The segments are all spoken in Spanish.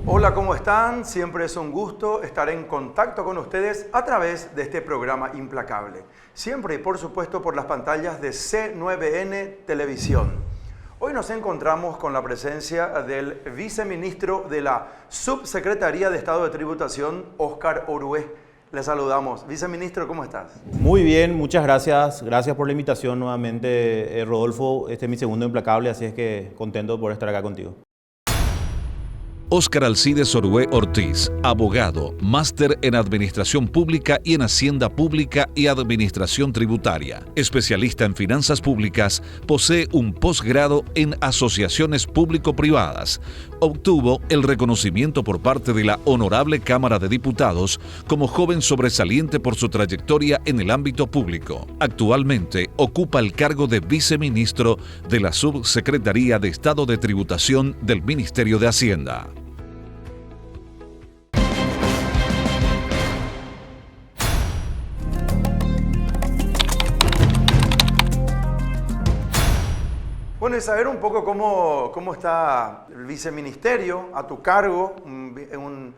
Hola, ¿cómo están? Siempre es un gusto estar en contacto con ustedes a través de este programa Implacable. Siempre y por supuesto por las pantallas de C9N Televisión. Hoy nos encontramos con la presencia del viceministro de la Subsecretaría de Estado de Tributación, Óscar Orué. Le saludamos. Viceministro, ¿cómo estás? Muy bien, muchas gracias. Gracias por la invitación nuevamente, Rodolfo. Este es mi segundo Implacable, así es que contento por estar acá contigo. Óscar Alcides Orué Ortiz, abogado, máster en Administración Pública y en Hacienda Pública y Administración Tributaria. Especialista en finanzas públicas, posee un posgrado en asociaciones público-privadas. Obtuvo el reconocimiento por parte de la Honorable Cámara de Diputados como joven sobresaliente por su trayectoria en el ámbito público. Actualmente ocupa el cargo de viceministro de la Subsecretaría de Estado de Tributación del Ministerio de Hacienda. Bueno, y saber un poco cómo está el viceministerio a tu cargo, un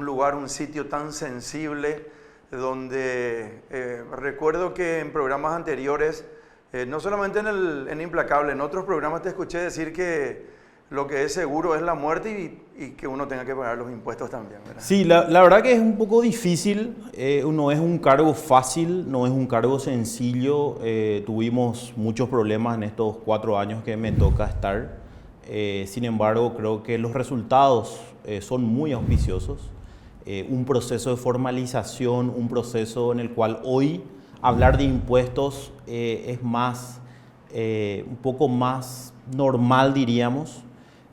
lugar, un sitio tan sensible, donde recuerdo que en programas anteriores, no solamente en Implacable, en otros programas te escuché decir que lo que es seguro es la muerte y que uno tenga que pagar los impuestos también, ¿verdad? Sí, la verdad que es un poco difícil, no es un cargo fácil, no es un cargo sencillo. Tuvimos muchos problemas en estos 4 años que me toca estar. Sin embargo, creo que los resultados son muy auspiciosos. Un proceso de formalización, un proceso en el cual hoy hablar de impuestos es un poco más normal, diríamos.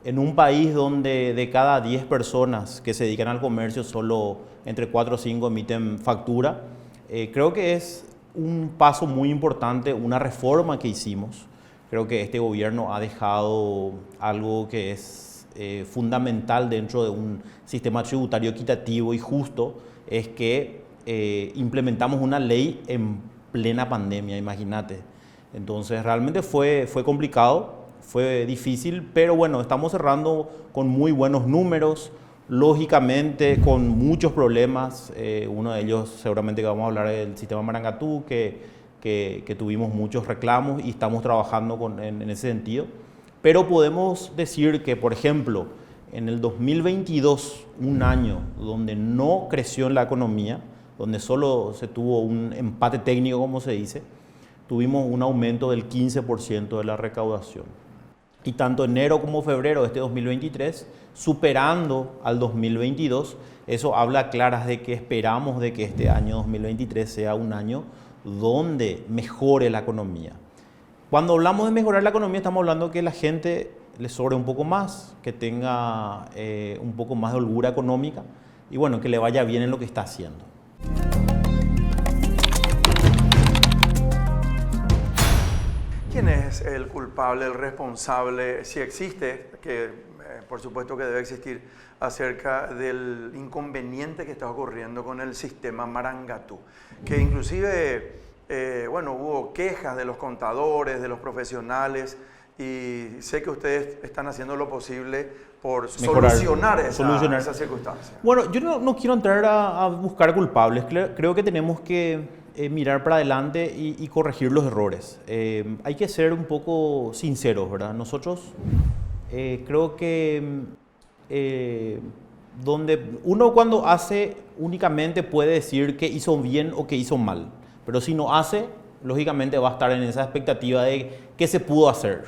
En un país donde de cada 10 personas que se dedican al comercio, solo entre 4 o 5 emiten factura, creo que es un paso muy importante, una reforma que hicimos. Creo que este gobierno ha dejado algo que es fundamental dentro de un sistema tributario equitativo y justo, es que implementamos una ley en plena pandemia, imagínate. Entonces realmente fue complicado. Fue difícil, pero bueno, estamos cerrando con muy buenos números, lógicamente con muchos problemas. Uno de ellos seguramente que vamos a hablar del sistema Marangatú, que tuvimos muchos reclamos y estamos trabajando en ese sentido. Pero podemos decir que, por ejemplo, en el 2022, un año donde no creció en la economía, donde solo se tuvo un empate técnico, como se dice, tuvimos un aumento del 15% de la recaudación. Y tanto enero como febrero de este 2023, superando al 2022, eso habla claras de que esperamos de que este año 2023 sea un año donde mejore la economía. Cuando hablamos de mejorar la economía, estamos hablando que la gente le sobre un poco más, que tenga un poco más de holgura económica y bueno, que le vaya bien en lo que está haciendo. ¿Quién es el culpable, el responsable, si existe, que por supuesto que debe existir, acerca del inconveniente que está ocurriendo con el sistema Marangatú? Que inclusive, hubo quejas de los contadores, de los profesionales, y sé que ustedes están haciendo lo posible por solucionar esa circunstancia. Bueno, yo no quiero entrar a buscar culpables. Creo que tenemos que mirar para adelante y corregir los errores. Hay que ser un poco sinceros, ¿verdad? Nosotros creo que donde uno cuando hace únicamente puede decir que hizo bien o que hizo mal, pero si no hace, lógicamente va a estar en esa expectativa de qué se pudo hacer.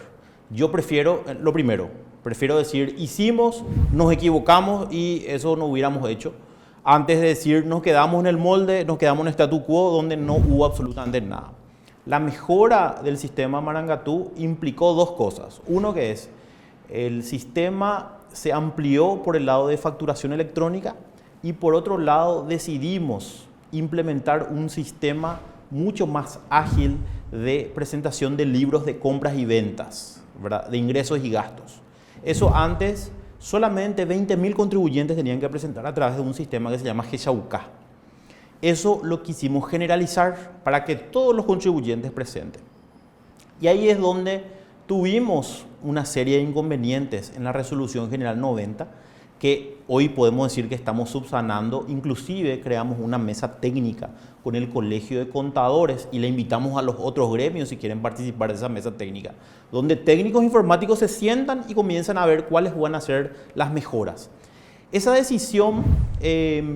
Yo prefiero, lo primero, Prefiero decir, hicimos, nos equivocamos y eso no hubiéramos hecho, antes de decir, nos quedamos en el molde, nos quedamos en statu quo, donde no hubo absolutamente nada. La mejora del sistema Marangatú implicó dos cosas. Uno que es, el sistema se amplió por el lado de facturación electrónica y por otro lado decidimos implementar un sistema mucho más ágil de presentación de libros de compras y ventas, ¿verdad? De ingresos y gastos. Eso antes, solamente 20.000 contribuyentes tenían que presentar a través de un sistema que se llama GESAUCA. Eso lo quisimos generalizar para que todos los contribuyentes presenten. Y ahí es donde tuvimos una serie de inconvenientes en la Resolución General 90, que hoy podemos decir que estamos subsanando. Inclusive creamos una mesa técnica con el Colegio de Contadores y le invitamos a los otros gremios si quieren participar de esa mesa técnica, donde técnicos informáticos se sientan y comienzan a ver cuáles van a ser las mejoras. Esa decisión,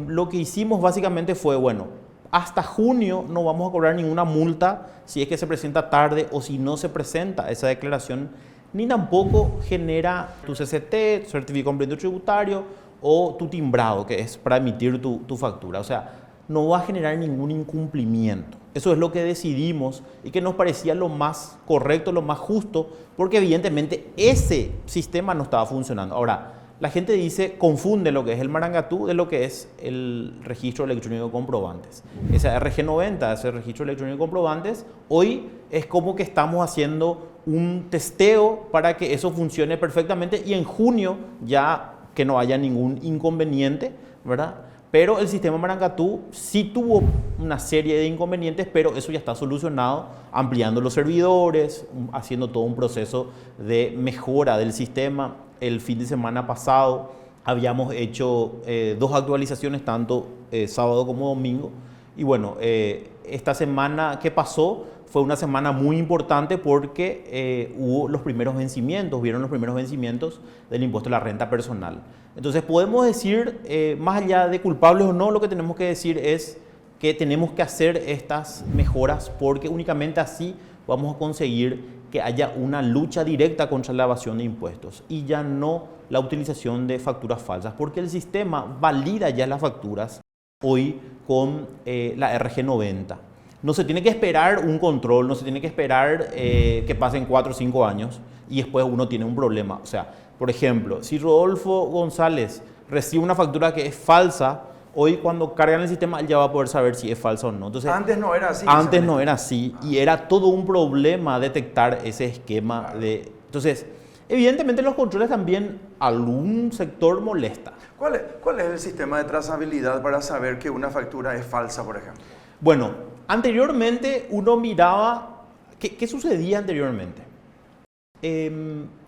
lo que hicimos básicamente fue, bueno, hasta junio no vamos a cobrar ninguna multa si es que se presenta tarde o si no se presenta esa declaración, ni tampoco genera tu CCT, tu certificado de cumplimiento tributario o tu timbrado, que es para emitir tu factura. O sea, no va a generar ningún incumplimiento. Eso es lo que decidimos y que nos parecía lo más correcto, lo más justo, porque evidentemente ese sistema no estaba funcionando. Ahora, la gente confunde lo que es el Marangatú de lo que es el registro electrónico de comprobantes. Esa RG90, ese registro electrónico de comprobantes, hoy es como que estamos haciendo un testeo para que eso funcione perfectamente y en junio ya que no haya ningún inconveniente, ¿verdad? Pero el sistema Marangatú sí tuvo una serie de inconvenientes, pero eso ya está solucionado, ampliando los servidores, haciendo todo un proceso de mejora del sistema. El fin de semana pasado habíamos hecho 2 actualizaciones, tanto sábado como domingo. Y bueno, esta semana que pasó fue una semana muy importante porque vieron los primeros vencimientos del impuesto a la renta personal. Entonces podemos decir, más allá de culpables o no, lo que tenemos que decir es que tenemos que hacer estas mejoras porque únicamente así vamos a conseguir que haya una lucha directa contra la evasión de impuestos y ya no la utilización de facturas falsas, porque el sistema valida ya las facturas hoy con la RG90. No se tiene que esperar un control, no se tiene que esperar que pasen 4 o 5 años y después uno tiene un problema. O sea, por ejemplo, si Rodolfo González recibe una factura que es falsa, hoy cuando cargan el sistema él ya va a poder saber si es falsa o no. Entonces, antes no era así. Antes no era así y era todo un problema detectar ese esquema de... Entonces, evidentemente los controles también algún sector molesta. ¿Cuál es el sistema de trazabilidad para saber que una factura es falsa, por ejemplo? Bueno, anteriormente uno miraba... ¿Qué sucedía anteriormente?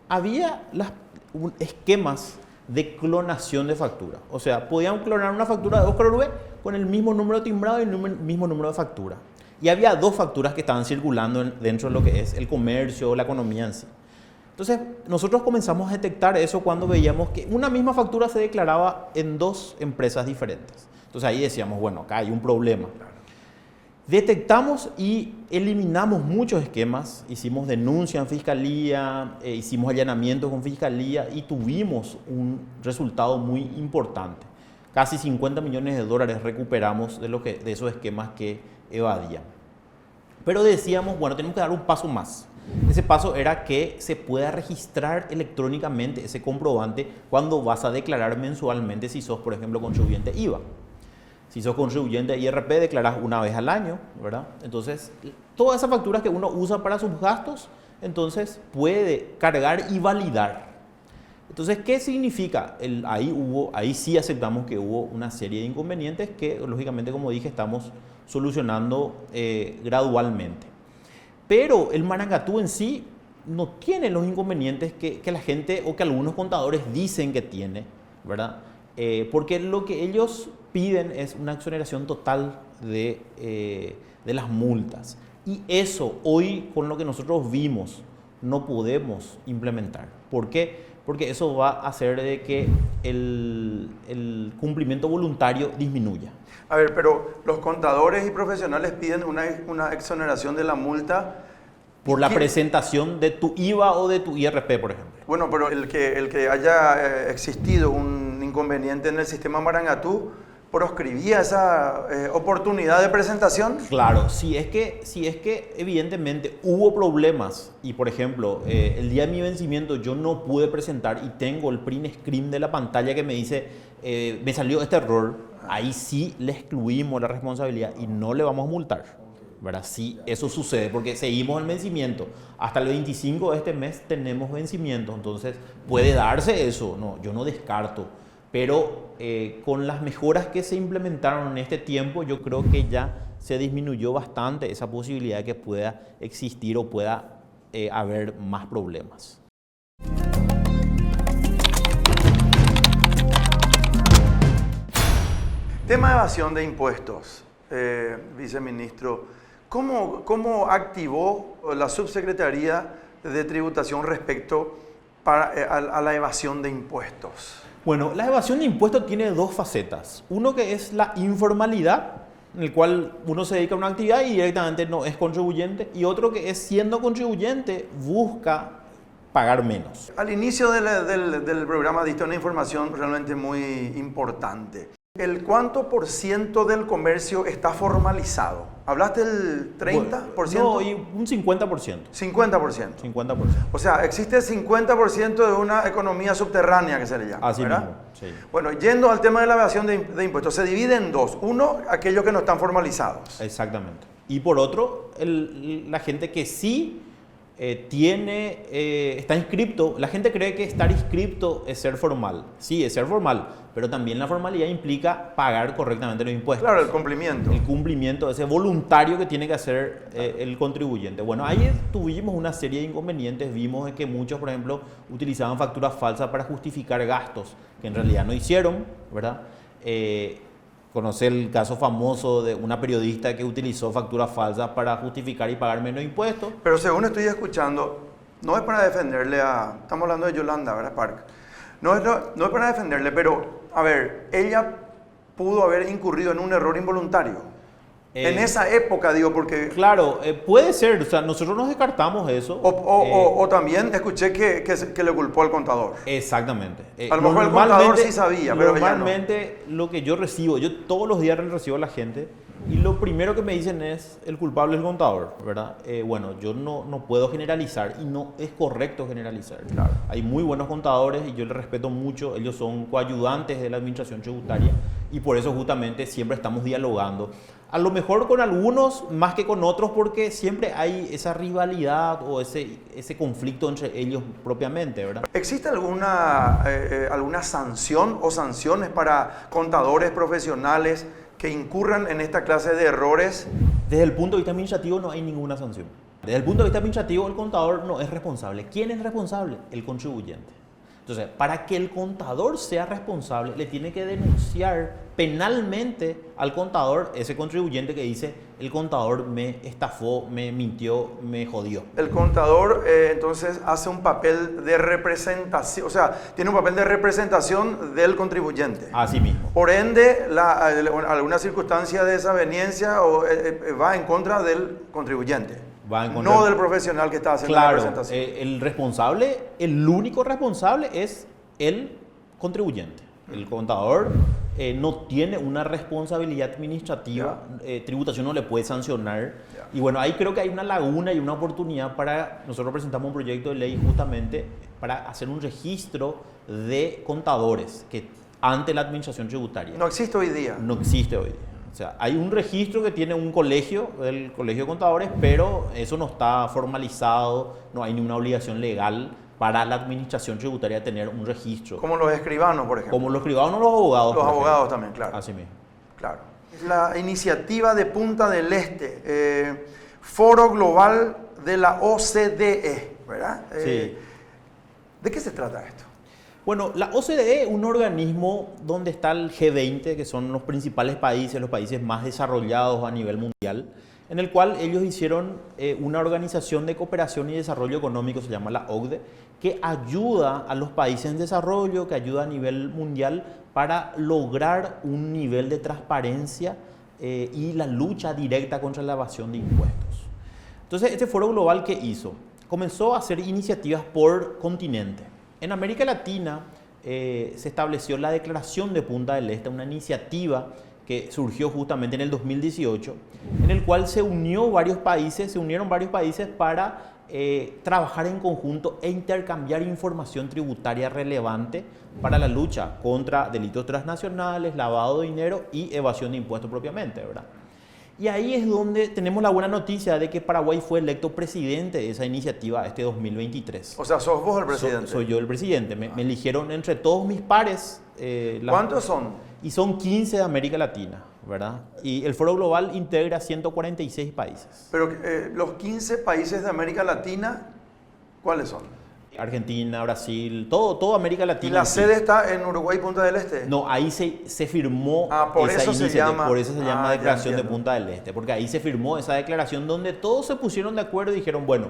Había esquemas de clonación de factura. O sea, podían clonar una factura de Óscar Uruguay con el mismo número de timbrado y el mismo número de factura. Y había 2 facturas que estaban circulando dentro de lo que es el comercio o la economía en sí. Entonces, nosotros comenzamos a detectar eso cuando veíamos que una misma factura se declaraba en 2 empresas diferentes. Entonces ahí decíamos, bueno, acá hay un problema. Detectamos y eliminamos muchos esquemas, hicimos denuncia en fiscalía, hicimos allanamientos con fiscalía y tuvimos un resultado muy importante. Casi 50 millones de dólares recuperamos de esos esquemas que evadían. Pero decíamos, bueno, tenemos que dar un paso más. Ese paso era que se pueda registrar electrónicamente ese comprobante cuando vas a declarar mensualmente si sos, por ejemplo, contribuyente IVA. Si sos contribuyente de IRP, declarás una vez al año, ¿verdad? Entonces, todas esas facturas que uno usa para sus gastos, entonces puede cargar y validar. Entonces, ¿qué significa? Ahí sí aceptamos que hubo una serie de inconvenientes que, lógicamente, como dije, estamos solucionando gradualmente. Pero el Marangatú en sí no tiene los inconvenientes que la gente o que algunos contadores dicen que tiene, ¿verdad? Porque lo que ellos piden es una exoneración total de las multas. Y eso hoy, con lo que nosotros vimos, no podemos implementar. ¿Por qué? Porque eso va a hacer de que el cumplimiento voluntario disminuya. A ver, pero los contadores y profesionales piden una exoneración de la multa por la ¿Qué? presentación de tu IVA o de tu IRP, por ejemplo. Bueno, pero el que haya existido un inconveniente en el sistema Marangatú, ¿proscribía esa oportunidad de presentación? Claro, si es que evidentemente hubo problemas y, por ejemplo, el día de mi vencimiento yo no pude presentar y tengo el print screen de la pantalla que me dice, me salió este error, ahí sí le excluimos la responsabilidad y no le vamos a multar. ¿Verdad? Sí, eso sucede porque seguimos el vencimiento. Hasta el 25 de este mes tenemos vencimiento, entonces puede darse eso, no, yo no descarto. Pero con las mejoras que se implementaron en este tiempo, yo creo que ya se disminuyó bastante esa posibilidad de que pueda existir o pueda haber más problemas. Tema de evasión de impuestos, viceministro. ¿Cómo activó la Subsecretaría de Tributación respecto a la evasión de impuestos? Bueno, la evasión de impuestos tiene dos facetas. Uno que es la informalidad, en el cual uno se dedica a una actividad y directamente no es contribuyente, y otro que es siendo contribuyente busca pagar menos. Al inicio del programa diste una información realmente muy importante. ¿El cuánto por ciento del comercio está formalizado? ¿Hablaste del 30%? No, y un 50%. 50%. 50%. O sea, existe 50% de una economía subterránea que se le llama, Así ¿verdad? mismo, sí. Bueno, yendo al tema de la evasión de impuestos, se divide en dos. Uno, aquellos que no están formalizados. Exactamente. Y por otro, la gente que sí está inscripto. La gente cree que estar inscripto es ser formal. Sí, es ser formal, pero también la formalidad implica pagar correctamente los impuestos. Claro, el cumplimiento. El cumplimiento, ese voluntario que tiene que hacer el contribuyente. Bueno, ahí tuvimos una serie de inconvenientes. Vimos que muchos, por ejemplo, utilizaban facturas falsas para justificar gastos que en realidad no hicieron, ¿verdad? Conocí el caso famoso de una periodista que utilizó facturas falsas para justificar y pagar menos impuestos. Pero según estoy escuchando, no es para defenderle estamos hablando de Yolanda, ¿verdad, Park? No es para defenderle, pero, a ver, ella pudo haber incurrido en un error involuntario. En esa época, digo, porque... Claro, puede ser, o sea, nosotros nos descartamos eso. O también escuché que le culpó al contador. Exactamente. A lo mejor el contador sí sabía, pero ella no. Normalmente lo que yo recibo, yo todos los días recibo a la gente y lo primero que me dicen es el culpable es el contador, ¿verdad? Bueno, yo no puedo generalizar y no es correcto generalizar. Claro. Hay muy buenos contadores y yo les respeto mucho, ellos son coayudantes de la administración tributaria y por eso justamente siempre estamos dialogando. A lo mejor con algunos más que con otros porque siempre hay esa rivalidad o ese conflicto entre ellos propiamente, ¿verdad? ¿Existe alguna sanción o sanciones para contadores profesionales que incurran en esta clase de errores? Desde el punto de vista administrativo no hay ninguna sanción. Desde el punto de vista administrativo el contador no es responsable. ¿Quién es responsable? El contribuyente. Entonces, para que el contador sea responsable, le tiene que denunciar penalmente al contador, ese contribuyente que dice, el contador me estafó, me mintió, me jodió. El contador entonces hace un papel de representación, o sea, tiene un papel de representación del contribuyente. Así mismo. Por ende, alguna circunstancia de desaveniencia va en contra del contribuyente. No del profesional que está haciendo la representación. El responsable, el único responsable es el contribuyente. El contador no tiene una responsabilidad administrativa, tributación no le puede sancionar. Y bueno, ahí creo que hay una laguna y una oportunidad para, nosotros presentamos un proyecto de ley justamente para hacer un registro de contadores que ante la administración tributaria. No existe hoy día. No existe hoy día. O sea, hay un registro que tiene un colegio, el Colegio de Contadores, pero eso no está formalizado, no hay ninguna obligación legal para la administración tributaria tener un registro. Como los escribanos, por ejemplo. Como los escribanos o los abogados. Los abogados también, claro. Así mismo. Claro. La iniciativa de Punta del Este, Foro Global de la OCDE, ¿verdad? Sí. ¿De qué se trata esto? Bueno, la OCDE es un organismo donde está el G20, que son los principales países, los países más desarrollados a nivel mundial, en el cual ellos hicieron una organización de cooperación y desarrollo económico, se llama la OCDE, que ayuda a los países en desarrollo, que ayuda a nivel mundial para lograr un nivel de transparencia y la lucha directa contra la evasión de impuestos. Entonces, este foro global, ¿qué hizo? Comenzó a hacer iniciativas por continente. En América Latina se estableció la Declaración de Punta del Este, una iniciativa que surgió justamente en el 2018, en el cual se unieron varios países para trabajar en conjunto e intercambiar información tributaria relevante para la lucha contra delitos transnacionales, lavado de dinero y evasión de impuestos propiamente, ¿verdad? Y ahí es donde tenemos la buena noticia de que Paraguay fue electo presidente de esa iniciativa este 2023. O sea, sos vos el presidente. Soy yo el presidente. Me eligieron entre todos mis pares. ¿Cuántos son? Y son 15 de América Latina, ¿verdad? Y el Foro Global integra 146 países. Pero los 15 países de América Latina, ¿cuáles son? Argentina, Brasil, todo América Latina. ¿Y la sede está en Uruguay, Punta del Este? No, ahí se firmó por esa eso iniciativa, por eso se llama Declaración de entiendo. Punta del Este, porque ahí se firmó esa declaración donde todos se pusieron de acuerdo y dijeron, bueno,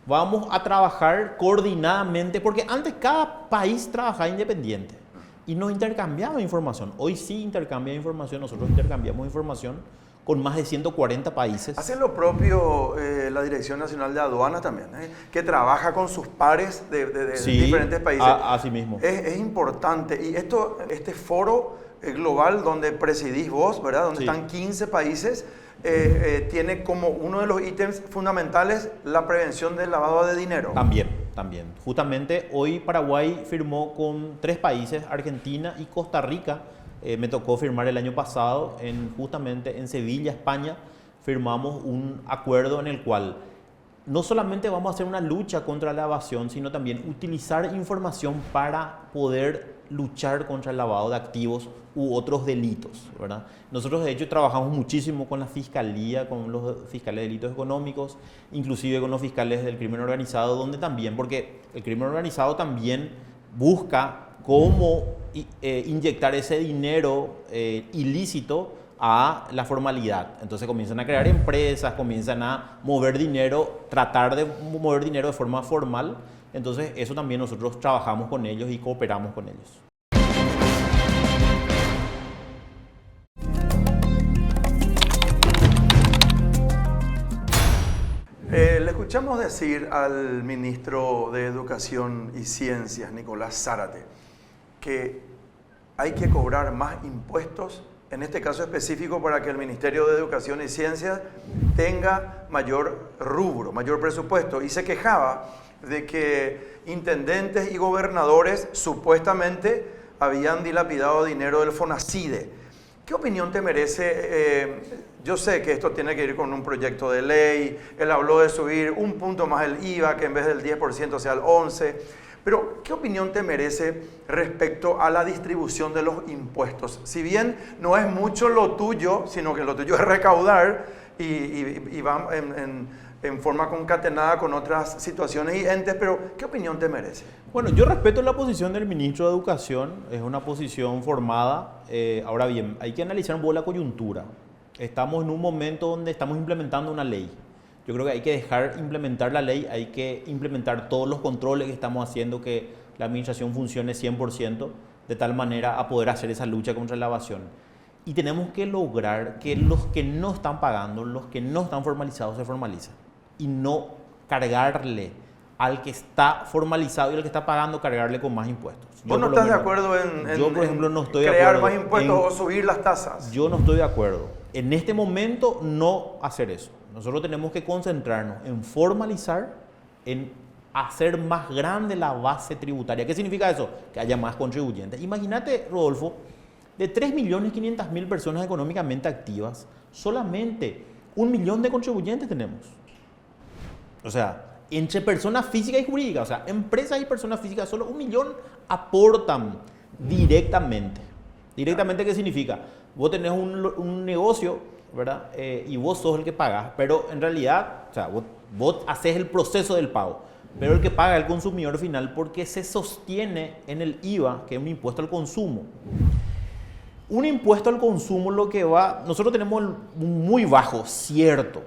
vamos a trabajar coordinadamente, porque antes cada país trabajaba independiente y no intercambiaba información. Hoy sí intercambia información, nosotros intercambiamos información con más de 140 países. Hace lo propio la Dirección Nacional de Aduanas también, que trabaja con sus pares de Sí, diferentes países. así mismo. Es importante. Y este foro global donde presidís vos, ¿verdad? Donde Sí. están 15 países, tiene como uno de los ítems fundamentales la prevención del lavado de dinero. También. Justamente hoy Paraguay firmó con 3 países, Argentina y Costa Rica. Me tocó firmar el año pasado, justamente en Sevilla, España, firmamos un acuerdo en el cual no solamente vamos a hacer una lucha contra la evasión, sino también utilizar información para poder luchar contra el lavado de activos u otros delitos, ¿verdad? Nosotros de hecho trabajamos muchísimo con la Fiscalía, con los fiscales de delitos económicos, inclusive con los fiscales del crimen organizado, donde también, porque el crimen organizado también busca cómo inyectar ese dinero ilícito a la formalidad. Entonces comienzan a crear empresas, comienzan a mover dinero, tratar de mover dinero de forma formal. Entonces eso también nosotros trabajamos con ellos y cooperamos con ellos. Le escuchamos decir al ministro de Educación y Ciencias, Nicolás Zárate, que hay que cobrar más impuestos, en este caso específico para que el Ministerio de Educación y Ciencias tenga mayor rubro, mayor presupuesto. Y se quejaba de que intendentes y gobernadores supuestamente habían dilapidado dinero del FONACIDE. ¿Qué opinión te merece? Yo sé que esto tiene que ir con un proyecto de ley. Él habló de subir un punto más el IVA, que en vez del 10% sea el 11%. Pero, ¿qué opinión te merece respecto a la distribución de los impuestos? Si bien no es mucho lo tuyo, sino que lo tuyo es recaudar y va en forma concatenada con otras situaciones y entes, pero ¿qué opinión te merece? Bueno, yo respeto la posición del ministro de Educación, es una posición formada. Ahora bien, hay que analizar un poco la coyuntura. Estamos en un momento donde estamos implementando una ley. Yo creo que hay que dejar implementar la ley, hay que implementar todos los controles que estamos haciendo, que la administración funcione 100%, de tal manera a poder hacer esa lucha contra la evasión. Y tenemos que lograr que los que no están pagando, los que no están formalizados, se formalicen. Y no cargarle al que está formalizado y al que está pagando, cargarle con más impuestos. ¿Vos no estás de acuerdo en por ejemplo, no estoy crear de acuerdo más impuestos o subir las tasas? Yo no estoy de acuerdo. En este momento, no hacer eso. Nosotros tenemos que concentrarnos en formalizar, en hacer más grande la base tributaria. ¿Qué significa eso? Que haya más contribuyentes. Imagínate, Rodolfo, de 3.500.000 personas económicamente activas, solamente 1 millón de contribuyentes tenemos. O sea, entre personas físicas y jurídicas, o sea, empresas y personas físicas, solo 1 millón aportan directamente. ¿Directamente qué significa? Vos tenés un negocio, ¿verdad? Y vos sos el que pagas, pero en realidad, o sea, vos haces el proceso del pago, pero el que paga es el consumidor final porque se sostiene en el IVA, que es un impuesto al consumo. Un impuesto al consumo lo que va, nosotros tenemos muy bajo, cierto,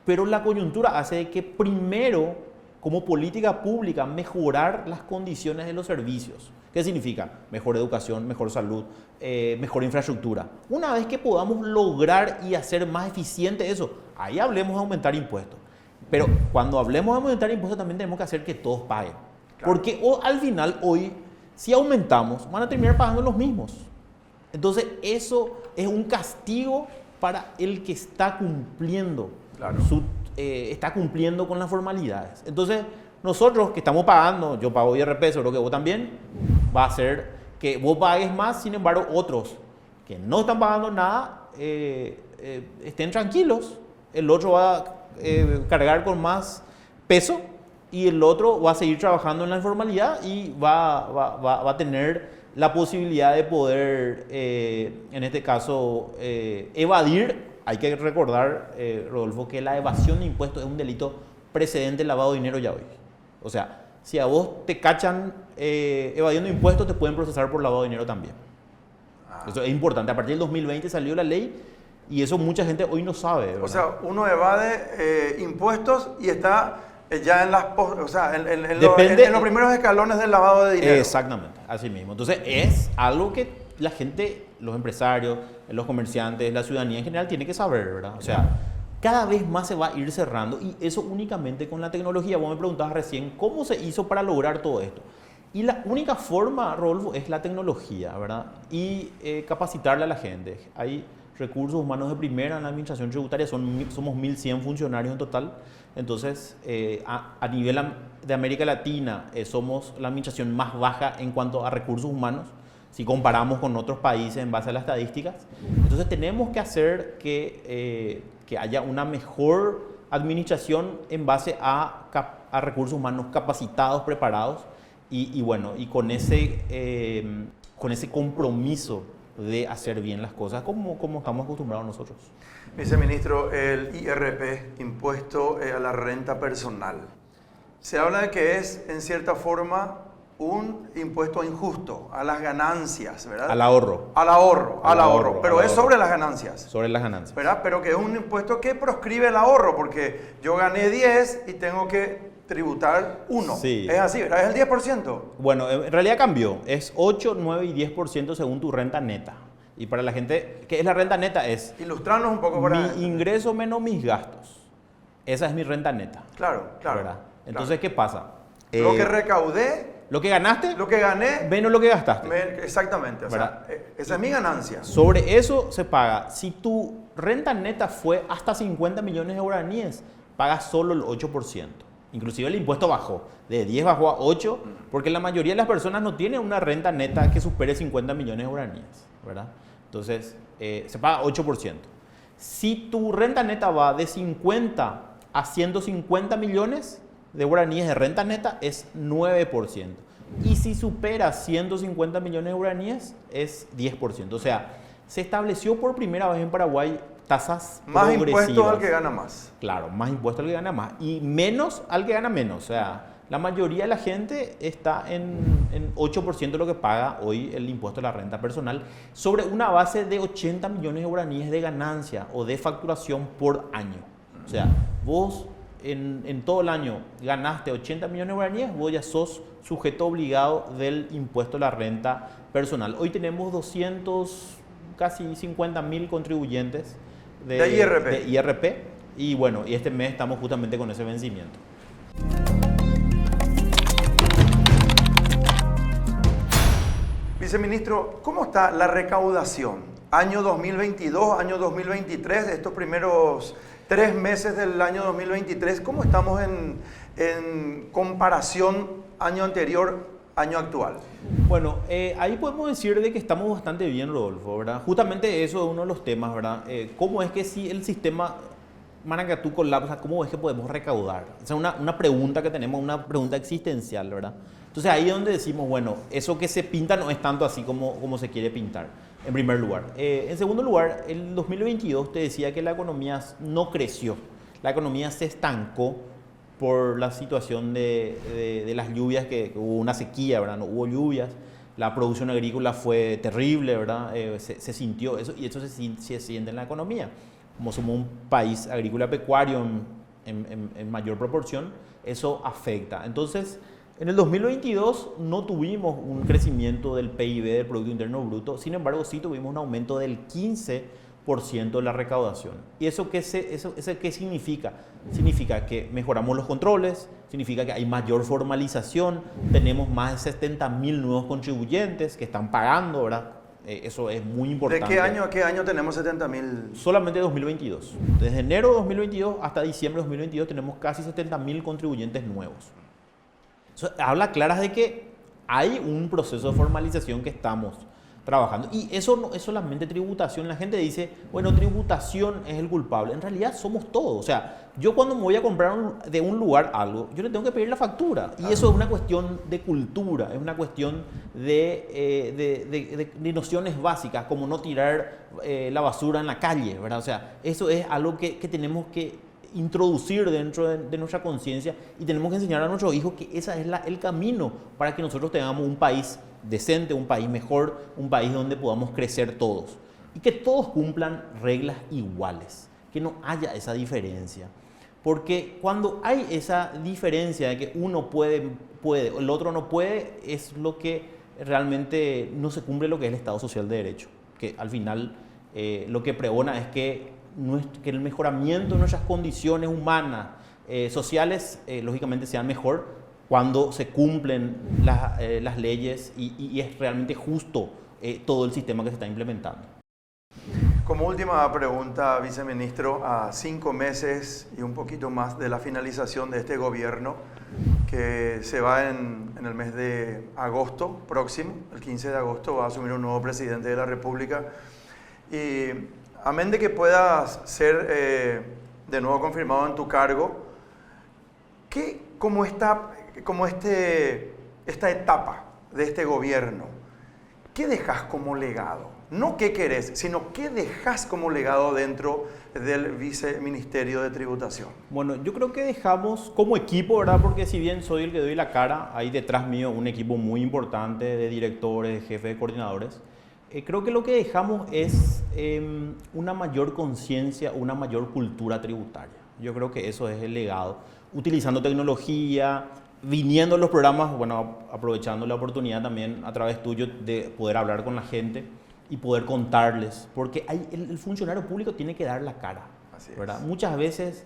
pero la coyuntura hace de que primero, como política pública, mejorar las condiciones de los servicios. ¿Qué significa? Mejor educación, mejor salud, mejor infraestructura. Una vez que podamos lograr y hacer más eficiente eso, ahí hablemos de aumentar impuestos. Pero cuando hablemos de aumentar impuestos también tenemos que hacer que todos paguen. Claro. Porque al final hoy, si aumentamos, van a terminar pagando los mismos. Entonces eso es un castigo para el que está cumpliendo, Claro. está cumpliendo con las formalidades. Entonces nosotros que estamos pagando, yo pago IRP, seguro que vos también, va a ser que vos pagues más, sin embargo otros que no están pagando nada, estén tranquilos. El otro va a cargar con más peso y el otro va a seguir trabajando en la informalidad y va a tener la posibilidad de poder, en este caso, evadir. Hay que recordar, Rodolfo, que la evasión de impuestos es un delito precedente del lavado de dinero ya hoy. O sea, si a vos te cachan evadiendo impuestos, te pueden procesar por lavado de dinero también. Eso es importante. A partir del 2020 salió la ley y eso mucha gente hoy no sabe, ¿verdad? O sea, uno evade impuestos y está ya en en los primeros escalones del lavado de dinero. Exactamente, así mismo. Entonces es algo que la gente, los empresarios, los comerciantes, la ciudadanía en general tiene que saber, ¿verdad? O sea, cada vez más se va a ir cerrando y eso únicamente con la tecnología. Vos me preguntabas recién cómo se hizo para lograr todo esto. Y la única forma, Rodolfo, es la tecnología, ¿verdad? Y capacitarle a la gente. Hay recursos humanos de primera en la administración tributaria, somos 1.100 funcionarios en total. Entonces, a nivel de América Latina, somos la administración más baja en cuanto a recursos humanos, si comparamos con otros países en base a las estadísticas. Entonces, tenemos que hacer que haya una mejor administración en base a recursos humanos capacitados, preparados, y bueno, y con ese compromiso de hacer bien las cosas como estamos acostumbrados nosotros. Viceministro, el IRP, impuesto a la renta personal, se habla de que es, en cierta forma, un impuesto injusto a las ganancias, ¿verdad? Al ahorro. Al ahorro, pero es sobre las ganancias. Sobre las ganancias. ¿Verdad? Pero que es un impuesto que proscribe el ahorro, porque yo gané 10 y tengo que tributar 1. Sí. Es así, ¿verdad? Es el 10%. Bueno, en realidad cambió. Es 8, 9 y 10% según tu renta neta. Y para la gente, ¿qué es la renta neta? Es Ilustrarnos un poco para... mi ingreso menos mis gastos. Esa es mi renta neta. Claro. ¿Verdad? Entonces, ¿qué pasa? Lo que recaudé... Lo que ganaste, lo que gané, menos lo que gastaste. Exactamente, o sea, esa es mi ganancia. Sobre eso se paga. Si tu renta neta fue hasta 50 millones de guaraníes, pagas solo el 8%. Inclusive el impuesto bajó, de 10 bajó a 8, porque la mayoría de las personas no tienen una renta neta que supere 50 millones de guaraníes, ¿verdad? Entonces, se paga 8%. Si tu renta neta va de 50 a 150 millones de guaraníes de renta neta, es 9%. Y si supera 150 millones de guaraníes, es 10%. O sea, se estableció por primera vez en Paraguay tasas más progresivas. Impuestos al que gana más. Claro, más impuestos al que gana más. Y menos al que gana menos. O sea, la mayoría de la gente está en 8% de lo que paga hoy el impuesto a la renta personal, sobre una base de 80 millones de guaraníes de ganancia o de facturación por año. O sea, vos en todo el año ganaste 80 millones de guaraníes, vos ya sos sujeto obligado del impuesto a la renta personal. Hoy tenemos casi 50.000 contribuyentes de IRP. Y bueno, y este mes estamos justamente con ese vencimiento. Viceministro, ¿cómo está la recaudación? Año 2022, año 2023, estos primeros 3 meses del año 2023, ¿cómo estamos en comparación año anterior, año actual? Bueno, ahí podemos decir de que estamos bastante bien, Rodolfo, ¿verdad? Justamente eso es uno de los temas, ¿verdad? ¿Cómo es que si el sistema Maracatú colapsa, cómo es que podemos recaudar? Esa es una pregunta que tenemos, una pregunta existencial, ¿verdad? Entonces ahí es donde decimos, bueno, eso que se pinta no es tanto así como se quiere pintar, en primer lugar. En segundo lugar, el 2022 te decía que la economía no creció, la economía se estancó por la situación de las lluvias, que hubo una sequía, ¿verdad? No hubo lluvias, la producción agrícola fue terrible, ¿verdad? Se sintió eso, y eso se siente en la economía. Como somos un país agrícola pecuario en mayor proporción, eso afecta. Entonces, en el 2022 no tuvimos un crecimiento del PIB, del Producto Interno Bruto, sin embargo sí tuvimos un aumento del 15% 10% de la recaudación. ¿Y eso qué significa? Significa que mejoramos los controles, significa que hay mayor formalización, tenemos más de 70.000 nuevos contribuyentes que están pagando, ¿verdad? Eso es muy importante. ¿De qué año a qué año tenemos 70.000? Solamente 2022. Desde enero de 2022 hasta diciembre de 2022 tenemos casi 70.000 contribuyentes nuevos. Eso habla claras de que hay un proceso de formalización que estamos trabajando. Y eso no es solamente tributación. La gente dice, bueno, tributación es el culpable. En realidad somos todos. O sea, yo cuando me voy a comprar de un lugar algo, yo le tengo que pedir la factura. Y eso es una cuestión de cultura, es una cuestión de nociones básicas, como no tirar la basura en la calle, ¿verdad? O sea, eso es algo que tenemos que introducir dentro de nuestra conciencia y tenemos que enseñar a nuestros hijos que ese es el camino para que nosotros tengamos un país decente, un país mejor, un país donde podamos crecer todos y que todos cumplan reglas iguales, que no haya esa diferencia. Porque cuando hay esa diferencia de que uno puede, el otro no puede, es lo que realmente no se cumple lo que es el Estado Social de Derecho, que al final lo que pregona es que el mejoramiento de nuestras condiciones humanas, sociales, lógicamente sean mejor cuando se cumplen las leyes y es realmente justo todo el sistema que se está implementando. Como última pregunta, viceministro, a 5 meses y un poquito más de la finalización de este gobierno, que se va en el mes de agosto próximo, el 15 de agosto, va a asumir un nuevo presidente de la República. Y amén de que puedas ser de nuevo confirmado en tu cargo, esta etapa de este gobierno, ¿qué dejas como legado? No qué querés, sino qué dejas como legado dentro del Viceministerio de Tributación. Bueno, yo creo que dejamos como equipo, ¿verdad? Porque si bien soy el que doy la cara, hay detrás mío un equipo muy importante de directores, de jefes, de coordinadores. Creo que lo que dejamos es una mayor conciencia, una mayor cultura tributaria. Yo creo que eso es el legado. Utilizando tecnología, viniendo a los programas, bueno, aprovechando la oportunidad también a través tuyo de poder hablar con la gente y poder contarles, porque el funcionario público tiene que dar la cara, ¿verdad? Muchas veces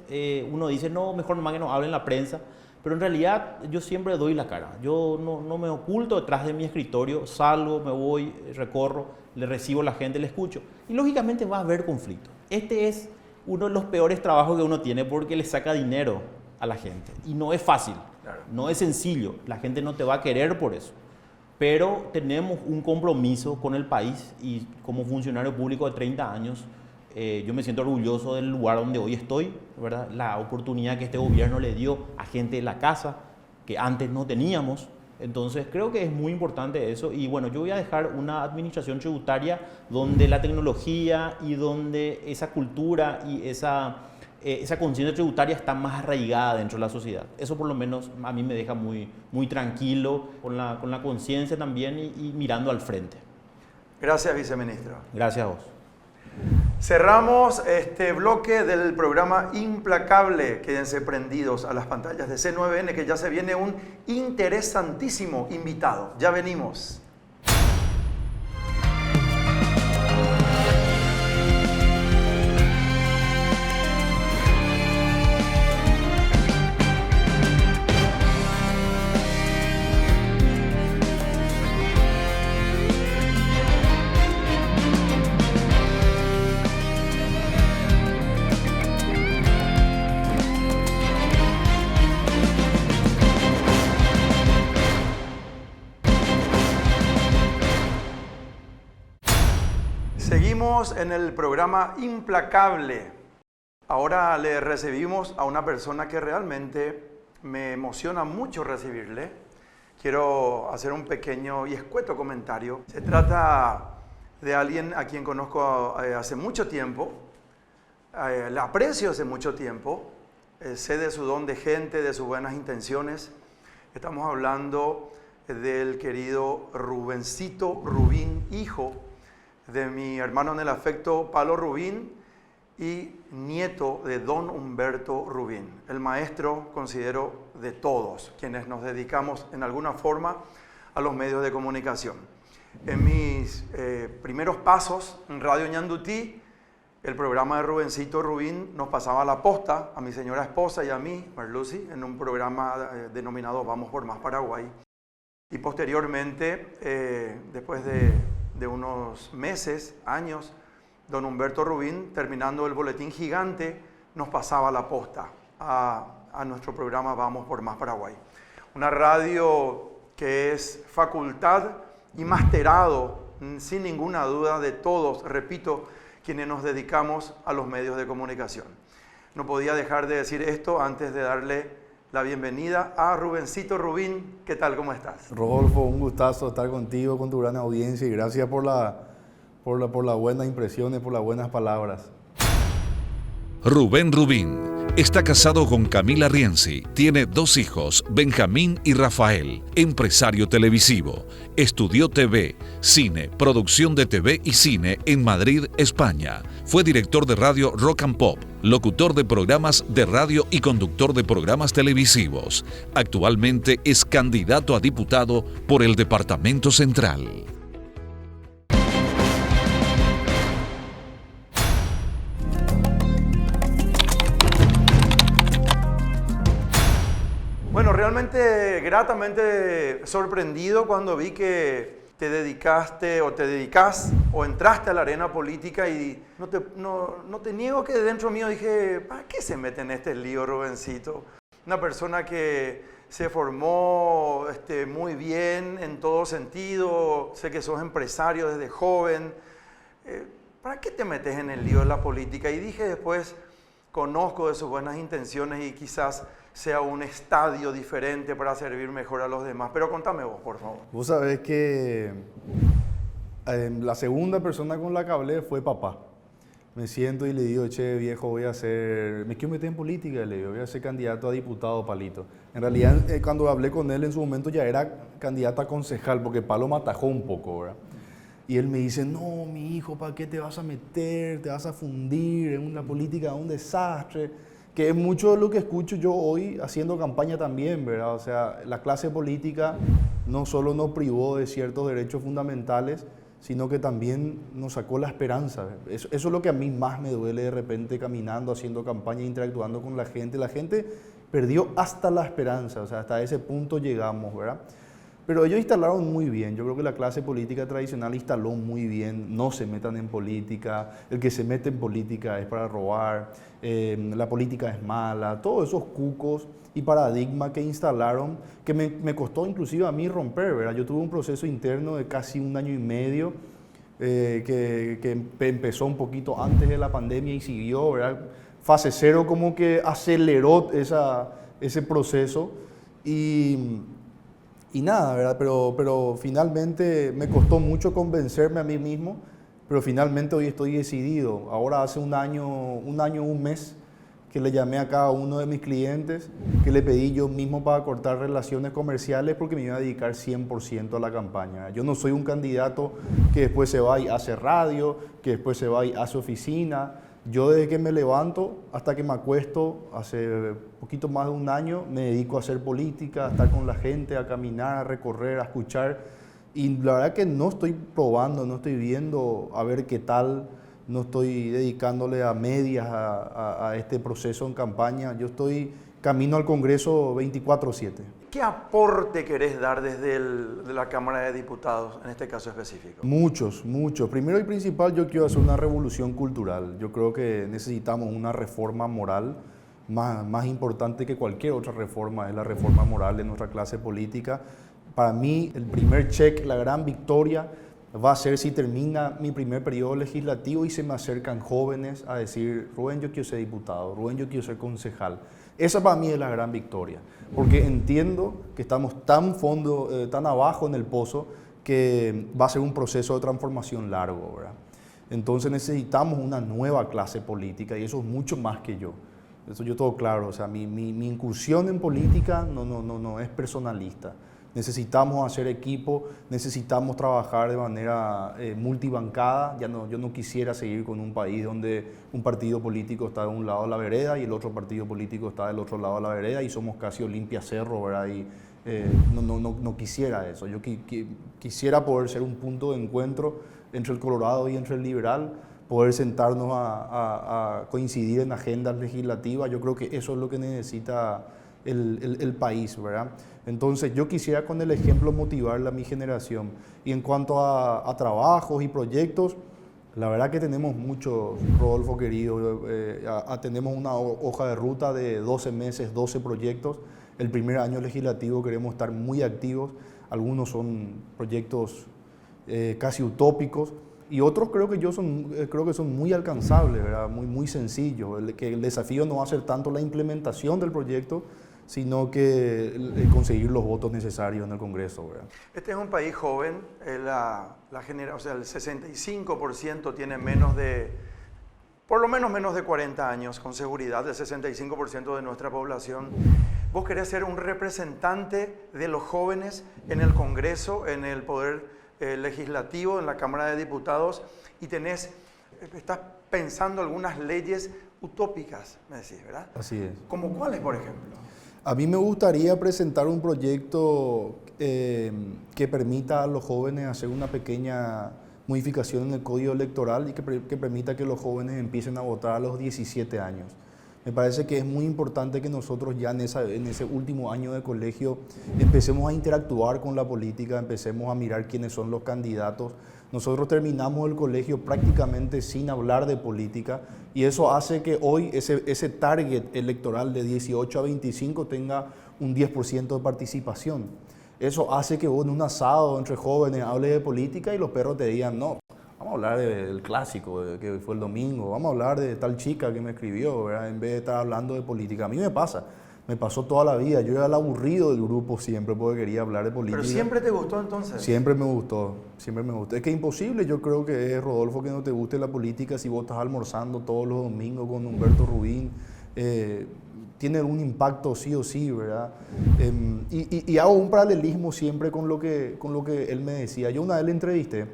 uno dice, no, mejor nomás que no hable en la prensa, pero en realidad yo siempre doy la cara. Yo no me oculto detrás de mi escritorio, salgo, me voy, recorro, le recibo a la gente, le escucho. Y lógicamente va a haber conflicto. Este es uno de los peores trabajos que uno tiene porque le saca dinero a la gente. Y no es fácil, claro. No es sencillo. La gente no te va a querer por eso. Pero tenemos un compromiso con el país y como funcionario público de 30 años, yo me siento orgulloso del lugar donde hoy estoy, ¿verdad? La oportunidad que este gobierno le dio a gente de la casa que antes no teníamos. Entonces creo que es muy importante eso y bueno, yo voy a dejar una administración tributaria donde la tecnología y donde esa cultura y esa conciencia tributaria está más arraigada dentro de la sociedad. Eso por lo menos a mí me deja muy, muy tranquilo, con la conciencia también y mirando al frente. Gracias, viceministro. Gracias a vos. Cerramos este bloque del programa Implacable. Quédense prendidos a las pantallas de C9N que ya se viene un interesantísimo invitado. Ya venimos. Seguimos en el programa Implacable. Ahora le recibimos a una persona que realmente me emociona mucho recibirle. Quiero hacer un pequeño y escueto comentario. Se trata de alguien a quien conozco hace mucho tiempo, le aprecio hace mucho tiempo, sé de su don de gente, de sus buenas intenciones. Estamos hablando del querido Rubencito Rubín, hijo de mi hermano en el afecto Pablo Rubín y nieto de don Humberto Rubín, el maestro, considero, de todos quienes nos dedicamos en alguna forma a los medios de comunicación. En mis primeros pasos en Radio Ñandutí el programa de Rubencito Rubín nos pasaba la posta a mi señora esposa y a mí, Marlucy, en un programa denominado Vamos por Más Paraguay. Y posteriormente, después de unos meses, años, don Humberto Rubín, terminando el boletín gigante, nos pasaba la posta a nuestro programa Vamos por Más Paraguay. Una radio que es facultad y masterado, sin ninguna duda, de todos, repito, quienes nos dedicamos a los medios de comunicación. No podía dejar de decir esto antes de darle la bienvenida a Rubencito Rubín. ¿Qué tal? ¿Cómo estás? Rodolfo, un gustazo estar contigo, con tu gran audiencia, y gracias por las buenas impresiones, por las buenas palabras. Rubén Rubín está casado con Camila Rienzi, tiene 2 hijos, Benjamín y Rafael, empresario televisivo. Estudió TV, cine, producción de TV y cine en Madrid, España. Fue director de radio Rock and Pop, locutor de programas de radio y conductor de programas televisivos. Actualmente es candidato a diputado por el Departamento Central. Bueno, realmente gratamente sorprendido cuando vi que te dedicaste o te dedicas o entraste a la arena política, y no te niego que dentro mío dije, ¿para qué se mete en este lío, Rubencito? Una persona que se formó muy bien en todo sentido, sé que sos empresario desde joven, ¿para qué te metes en el lío de la política? Y dije después, conozco de sus buenas intenciones y quizás sea un estadio diferente para servir mejor a los demás. Pero contame vos, por favor. Vos sabés que la segunda persona con la que hablé fue papá. Me siento y le digo, che, viejo, me quiero meter en política, le digo, voy a ser candidato a diputado, Palito. En realidad, cuando hablé con él en su momento ya era candidato a concejal, porque Palo me atajó un poco, ¿verdad? Y él me dice, no, mi hijo, ¿para qué te vas a meter? Te vas a fundir en una política, un desastre. Que es mucho de lo que escucho yo hoy haciendo campaña también, ¿verdad? O sea, la clase política no solo nos privó de ciertos derechos fundamentales, sino que también nos sacó la esperanza. Eso es lo que a mí más me duele de repente caminando, haciendo campaña, interactuando con la gente. La gente perdió hasta la esperanza, o sea, hasta ese punto llegamos, ¿verdad? Pero ellos instalaron muy bien, yo creo que la clase política tradicional instaló muy bien, no se metan en política, el que se mete en política es para robar, la política es mala, todos esos cucos y paradigmas que instalaron, que me costó inclusive a mí romper, ¿verdad? Yo tuve un proceso interno de casi 1 año y medio, que empezó un poquito antes de la pandemia y siguió, ¿verdad? Fase 0 como que aceleró ese proceso y nada, ¿verdad? Pero finalmente me costó mucho convencerme a mí mismo, pero finalmente hoy estoy decidido. Ahora hace un año, un mes, que le llamé a cada uno de mis clientes, que le pedí yo mismo para cortar relaciones comerciales porque me iba a dedicar 100% a la campaña. Yo no soy un candidato que después se va y hace radio, que después se va y hace oficina. Yo desde que me levanto hasta que me acuesto, hace poquito más de 1 año, me dedico a hacer política, a estar con la gente, a caminar, a recorrer, a escuchar. Y la verdad que no estoy probando, no estoy viendo a ver qué tal, no estoy dedicándole a medias a este proceso en campaña. Yo estoy camino al Congreso 24/7. ¿Qué aporte querés dar desde de la Cámara de Diputados, en este caso específico? Muchos. Primero y principal, yo quiero hacer una revolución cultural. Yo creo que necesitamos una reforma moral más importante que cualquier otra reforma, es la reforma moral de nuestra clase política. Para mí, el primer check, la gran victoria, va a ser si termina mi primer periodo legislativo y se me acercan jóvenes a decir, Rubén, yo quiero ser diputado, Rubén, yo quiero ser concejal. Esa para mí es la gran victoria, porque entiendo que estamos tan abajo en el pozo que va a ser un proceso de transformación largo, ¿verdad? Entonces necesitamos una nueva clase política y eso es mucho más que yo. Eso yo todo claro, o sea, mi incursión en política no es personalista. Necesitamos hacer equipo, necesitamos trabajar de manera multibancada. Yo no quisiera seguir con un país donde un partido político está de un lado de la vereda y el otro partido político está del otro lado de la vereda y somos casi Olimpia Cerro, ¿verdad? Y no quisiera eso. Yo quisiera poder ser un punto de encuentro entre el colorado y entre el liberal, poder sentarnos a coincidir en agendas legislativas. Yo creo que eso es lo que necesita el país, ¿verdad? Entonces yo quisiera con el ejemplo motivar a mi generación. Y en cuanto a trabajos y proyectos, la verdad que tenemos mucho, Rodolfo querido, tenemos una hoja de ruta de 12 meses, 12 proyectos. El primer año legislativo queremos estar muy activos, algunos son proyectos casi utópicos y otros creo que son muy alcanzables, ¿verdad? Muy sencillos, que el desafío no va a ser tanto la implementación del proyecto, sino que conseguir los votos necesarios en el Congreso, ¿verdad? Este es un país joven, el 65% tiene por lo menos menos de 40 años, con seguridad, el 65% de nuestra población. Vos querés ser un representante de los jóvenes en el Congreso, en el Poder Legislativo, en la Cámara de Diputados, y estás pensando algunas leyes utópicas, me decís, ¿verdad? Así es. ¿Como cuáles, por ejemplo? A mí me gustaría presentar un proyecto que permita a los jóvenes hacer una pequeña modificación en el código electoral y que permita que los jóvenes empiecen a votar a los 17 años. Me parece que es muy importante que nosotros ya en ese último año de colegio empecemos a interactuar con la política, empecemos a mirar quiénes son los candidatos. Nosotros terminamos el colegio prácticamente sin hablar de política y eso hace que hoy ese target electoral de 18 a 25 tenga un 10% de participación. Eso hace que vos en un asado entre jóvenes hables de política y los perros te digan, no, vamos a hablar del clásico que fue el domingo, vamos a hablar de tal chica que me escribió, ¿verdad? En vez de estar hablando de política. A mí me pasó toda la vida, yo era el aburrido del grupo siempre porque quería hablar de política. ¿Pero siempre te gustó entonces? Siempre me gustó. Es que es imposible, yo creo que es, Rodolfo, que no te guste la política si vos estás almorzando todos los domingos con Humberto Rubín. Tiene un impacto sí o sí, ¿verdad? Y hago un paralelismo siempre con lo que él me decía. Yo una vez le entrevisté,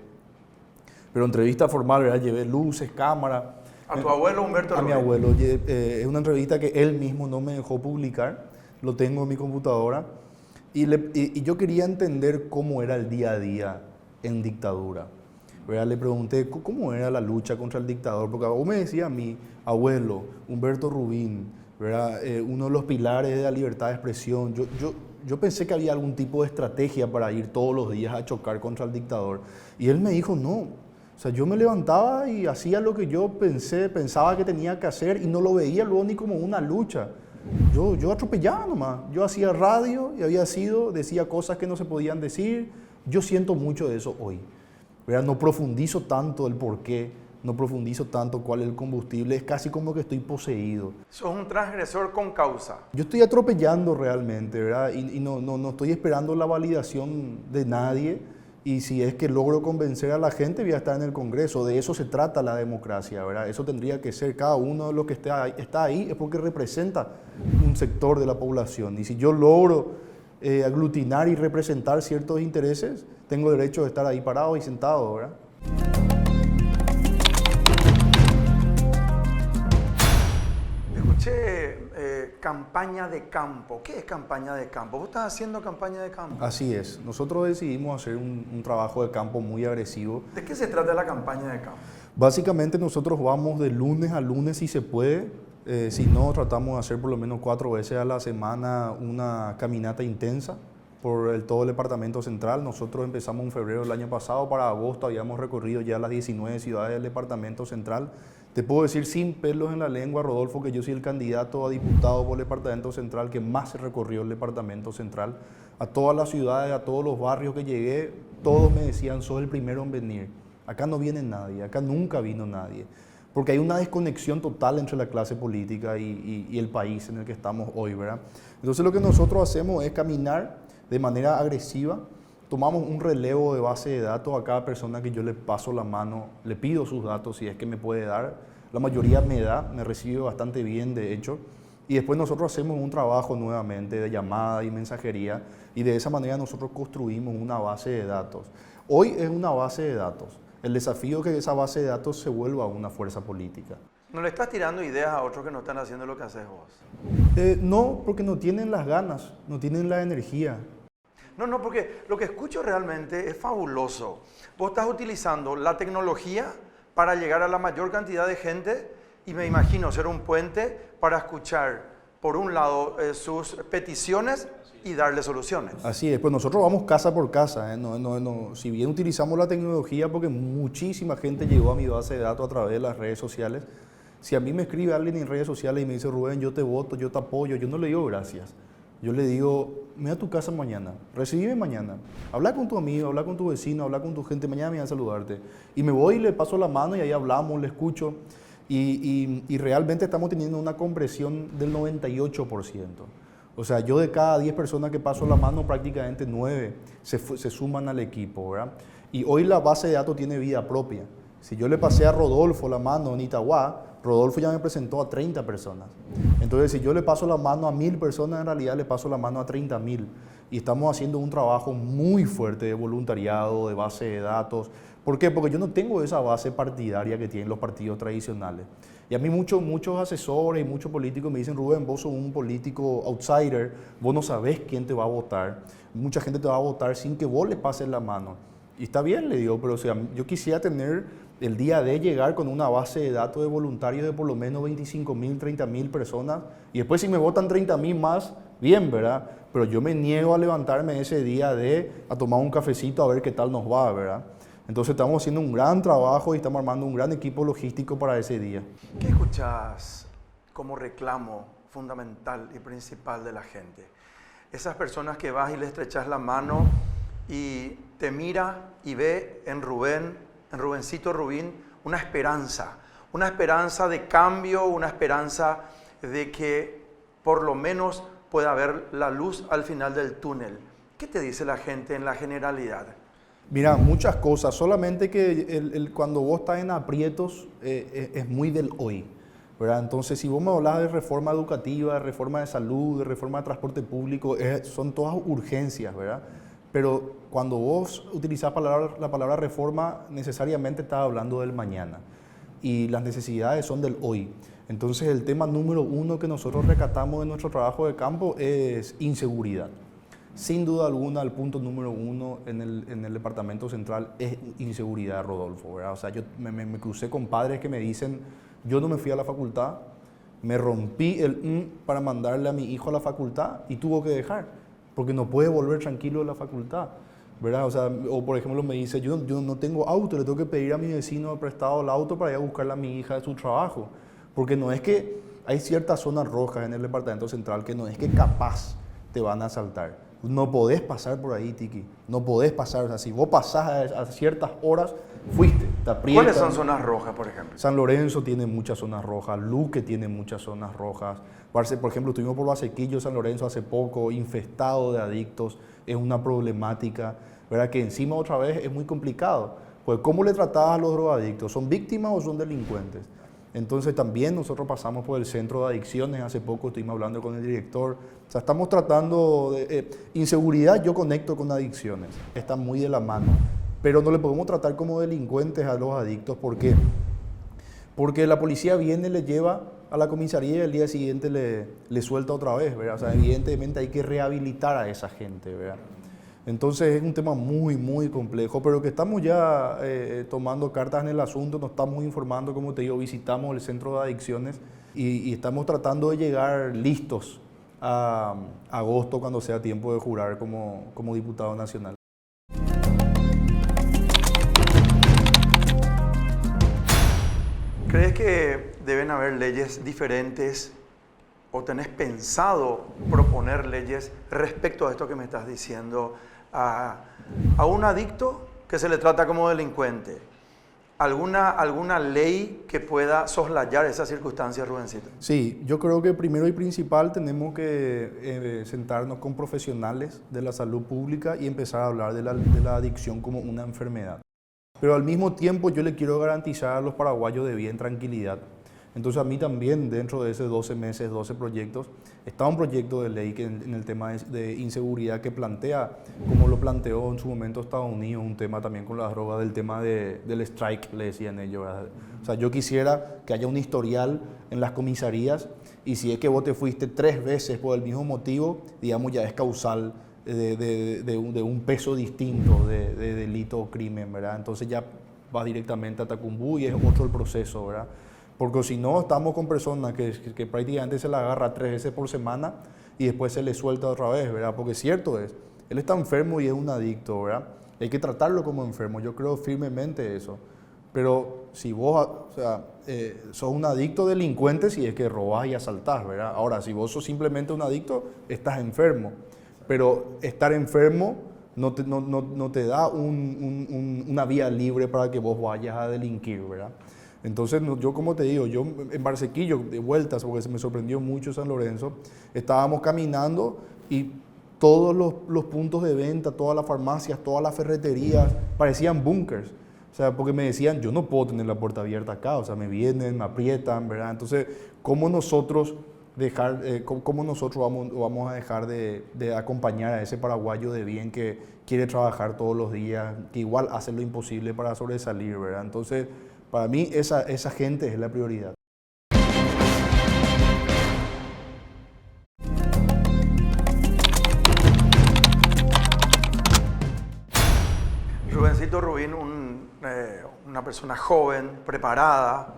pero entrevista formal, ¿verdad? Llevé luces, cámara. ¿A tu abuelo Humberto Rubín? A mi abuelo. Es una entrevista que él mismo no me dejó publicar, lo tengo en mi computadora. Y yo quería entender cómo era el día a día en dictadura, ¿verdad? Le pregunté cómo era la lucha contra el dictador, porque vos me decías a mí, abuelo, Humberto Rubín, ¿verdad? Uno de los pilares de la libertad de expresión. Yo pensé que había algún tipo de estrategia para ir todos los días a chocar contra el dictador. Y él me dijo, no. O sea, yo me levantaba y hacía lo que yo pensaba que tenía que hacer y no lo veía luego ni como una lucha. Yo atropellaba nomás. Yo hacía radio y decía cosas que no se podían decir. Yo siento mucho de eso hoy, ¿verdad? No profundizo tanto el porqué, no profundizo tanto cuál es el combustible, es casi como que estoy poseído. Sos un transgresor con causa. Yo estoy atropellando realmente, ¿verdad? Y no estoy esperando la validación de nadie. Y si es que logro convencer a la gente, voy a estar en el Congreso. De eso se trata la democracia, ¿verdad? Eso tendría que ser, cada uno de los que está ahí es porque representa un sector de la población. Y si yo logro aglutinar y representar ciertos intereses, tengo derecho de estar ahí parado y sentado, ¿verdad? Escuché campaña de campo. ¿Qué es campaña de campo? ¿Vos estás haciendo campaña de campo? Así es. Nosotros decidimos hacer un trabajo de campo muy agresivo. ¿De qué se trata la campaña de campo? Básicamente nosotros vamos de lunes a lunes si se puede. Si no, tratamos de hacer por lo menos 4 veces a la semana una caminata intensa por todo el departamento central. Nosotros empezamos en febrero del año pasado, para agosto habíamos recorrido ya las 19 ciudades del departamento central. Te puedo decir sin pelos en la lengua, Rodolfo, que yo soy el candidato a diputado por el departamento central que más recorrió el departamento central. A todas las ciudades, a todos los barrios que llegué, todos me decían, sos el primero en venir. Acá no viene nadie, acá nunca vino nadie. Porque hay una desconexión total entre la clase política y el país en el que estamos hoy, ¿verdad? Entonces lo que nosotros hacemos es caminar de manera agresiva. Tomamos un relevo de base de datos a cada persona que yo le paso la mano, le pido sus datos si es que me puede dar. La mayoría me recibe bastante bien, de hecho. Y después nosotros hacemos un trabajo nuevamente de llamada y mensajería y de esa manera nosotros construimos una base de datos. Hoy es una base de datos. El desafío es que esa base de datos se vuelva una fuerza política. ¿No le estás tirando ideas a otros que no están haciendo lo que haces vos? No, porque no tienen las ganas, no tienen la energía. No, porque lo que escucho realmente es fabuloso. Vos estás utilizando la tecnología para llegar a la mayor cantidad de gente y me imagino ser un puente para escuchar, por un lado, sus peticiones y darle soluciones. Así es, pues nosotros vamos casa por casa, ¿eh? Si bien utilizamos la tecnología, porque muchísima gente llegó a mi base de datos a través de las redes sociales, si a mí me escribe alguien en redes sociales y me dice, Rubén, yo te voto, yo te apoyo, yo no le digo gracias. Yo le digo, me a tu casa mañana, recibime mañana, habla con tu amigo, habla con tu vecino, habla con tu gente, mañana me voy a saludarte. Y me voy y le paso la mano y ahí hablamos, le escucho. Y realmente estamos teniendo una compresión del 98%. O sea, yo de cada 10 personas que paso la mano, prácticamente 9 se suman al equipo, ¿verdad? Y hoy la base de datos tiene vida propia. Si yo le pasé a Rodolfo la mano en Itagua, Rodolfo ya me presentó a 30 personas. Entonces, si yo le paso la mano a 1000 personas, en realidad le paso la mano a 30.000. Y estamos haciendo un trabajo muy fuerte de voluntariado, de base de datos. ¿Por qué? Porque yo no tengo esa base partidaria que tienen los partidos tradicionales. Y a mí muchos asesores y muchos políticos me dicen, Rubén, vos sos un político outsider, vos no sabés quién te va a votar. Mucha gente te va a votar sin que vos le pases la mano. Y está bien, le digo, pero o sea, yo quisiera tener el día de llegar con una base de datos de voluntarios de por lo menos 25.000, 30.000 personas. Y después si me votan 30.000 más, bien, ¿verdad? Pero yo me niego a levantarme ese día a tomar un cafecito a ver qué tal nos va, ¿verdad? Entonces estamos haciendo un gran trabajo y estamos armando un gran equipo logístico para ese día. ¿Qué escuchas como reclamo fundamental y principal de la gente? Esas personas que vas y le estrechas la mano y te mira y ve en Rubencito Rubín, una esperanza de cambio, una esperanza de que por lo menos pueda haber la luz al final del túnel. ¿Qué te dice la gente en la generalidad? Mira, muchas cosas, solamente que cuando vos estás en aprietos es muy del hoy, ¿verdad? Entonces, si vos me hablas de reforma educativa, de reforma de salud, de reforma de transporte público, son todas urgencias, ¿verdad? Pero cuando vos utilizás la palabra reforma, necesariamente estás hablando del mañana y las necesidades son del hoy. Entonces, el tema número uno que nosotros rescatamos de nuestro trabajo de campo es inseguridad. Sin duda alguna, el punto número uno en el departamento central es inseguridad, Rodolfo, ¿verdad? O sea, yo me crucé con padres que me dicen, yo no me fui a la facultad, me rompí para mandarle a mi hijo a la facultad y tuvo que dejar, porque no puede volver tranquilo de la facultad, ¿verdad? O sea, o por ejemplo me dice, yo no tengo auto, le tengo que pedir a mi vecino prestado el auto para ir a buscarle a mi hija de su trabajo, porque no es que hay ciertas zonas rojas en el departamento central que no es que capaz te van a asaltar. No podés pasar por ahí, Tiki. No podés pasar. O sea, si vos pasás a ciertas horas, fuiste, te aprietan. ¿Cuáles son zonas rojas, por ejemplo? San Lorenzo tiene muchas zonas rojas, Luque tiene muchas zonas rojas. Por ejemplo, estuvimos por Basequillo, San Lorenzo hace poco, infestado de adictos. Es una problemática, ¿verdad? Que encima otra vez es muy complicado. Pues, ¿cómo le tratás a los drogadictos? ¿Son víctimas o son delincuentes? Entonces también nosotros pasamos por el centro de adicciones, hace poco estuvimos hablando con el director, o sea, estamos tratando de... inseguridad yo conecto con adicciones, está muy de la mano, pero no le podemos tratar como delincuentes a los adictos, ¿por qué? Porque la policía viene, le lleva a la comisaría y al día siguiente le suelta otra vez, ¿verdad? O sea, evidentemente hay que rehabilitar a esa gente, ¿verdad? Entonces es un tema muy, muy complejo, pero que estamos ya tomando cartas en el asunto, nos estamos informando, como te digo, visitamos el centro de adicciones y estamos tratando de llegar listos a agosto cuando sea tiempo de jurar como diputado nacional. ¿Crees que deben haber leyes diferentes o tenés pensado proponer leyes respecto a esto que me estás diciendo? A un adicto que se le trata como delincuente, ¿alguna ley que pueda soslayar esas circunstancias, Rubencito? Sí, yo creo que primero y principal tenemos que sentarnos con profesionales de la salud pública y empezar a hablar de la adicción como una enfermedad. Pero al mismo tiempo yo le quiero garantizar a los paraguayos de bien tranquilidad. Entonces a mí también, dentro de esos 12 meses, 12 proyectos, está un proyecto de ley que en el tema de inseguridad que plantea, como lo planteó en su momento Estados Unidos, un tema también con las drogas, del tema del strike, le decían ellos, ¿verdad? O sea, yo quisiera que haya un historial en las comisarías y si es que vos te fuiste 3 veces por el mismo motivo, digamos ya es causal de un peso distinto de delito o crimen, ¿verdad? Entonces ya vas directamente a Tacumbú y es otro el proceso, ¿verdad? Porque si no, estamos con personas que prácticamente se la agarra 3 veces por semana y después se le suelta otra vez, ¿verdad? Porque cierto es, él está enfermo y es un adicto, ¿verdad? Hay que tratarlo como enfermo, yo creo firmemente eso. Pero si vos, o sea, sos un adicto delincuente si es que robás y asaltás, ¿verdad? Ahora, si vos sos simplemente un adicto, estás enfermo. Pero estar enfermo no te da una vía libre para que vos vayas a delinquir, ¿verdad? Entonces, yo como te digo, yo en Barsequillo, de vueltas, porque se me sorprendió mucho San Lorenzo, estábamos caminando y todos los puntos de venta, todas las farmacias, todas las ferreterías parecían búnkers. O sea, porque me decían, yo no puedo tener la puerta abierta acá, o sea, me vienen, me aprietan, ¿verdad? Entonces, ¿cómo nosotros vamos a dejar de acompañar a ese paraguayo de bien que quiere trabajar todos los días, que igual hace lo imposible para sobresalir, ¿verdad? Entonces, para mí esa gente es la prioridad. Rubensito Rubín, una persona joven, preparada,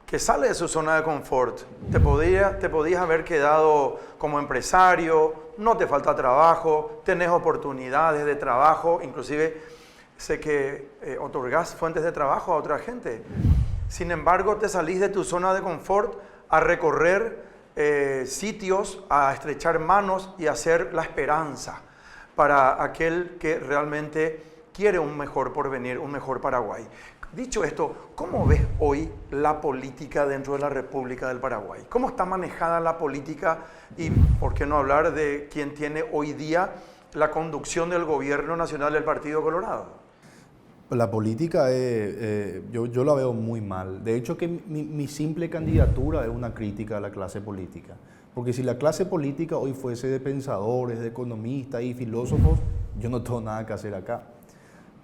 que sale de su zona de confort. Te podías haber quedado como empresario, no te falta trabajo, tenés oportunidades de trabajo, inclusive sé que otorgás fuentes de trabajo a otra gente. Sin embargo, te salís de tu zona de confort a recorrer sitios, a estrechar manos y a hacer la esperanza para aquel que realmente quiere un mejor porvenir, un mejor Paraguay. Dicho esto, ¿cómo ves hoy la política dentro de la República del Paraguay? ¿Cómo está manejada la política y, por qué no hablar de quien tiene hoy día la conducción del gobierno nacional del Partido Colorado? La política, yo la veo muy mal. De hecho, que mi simple candidatura es una crítica a la clase política. Porque si la clase política hoy fuese de pensadores, de economistas y filósofos, yo no tengo nada que hacer acá.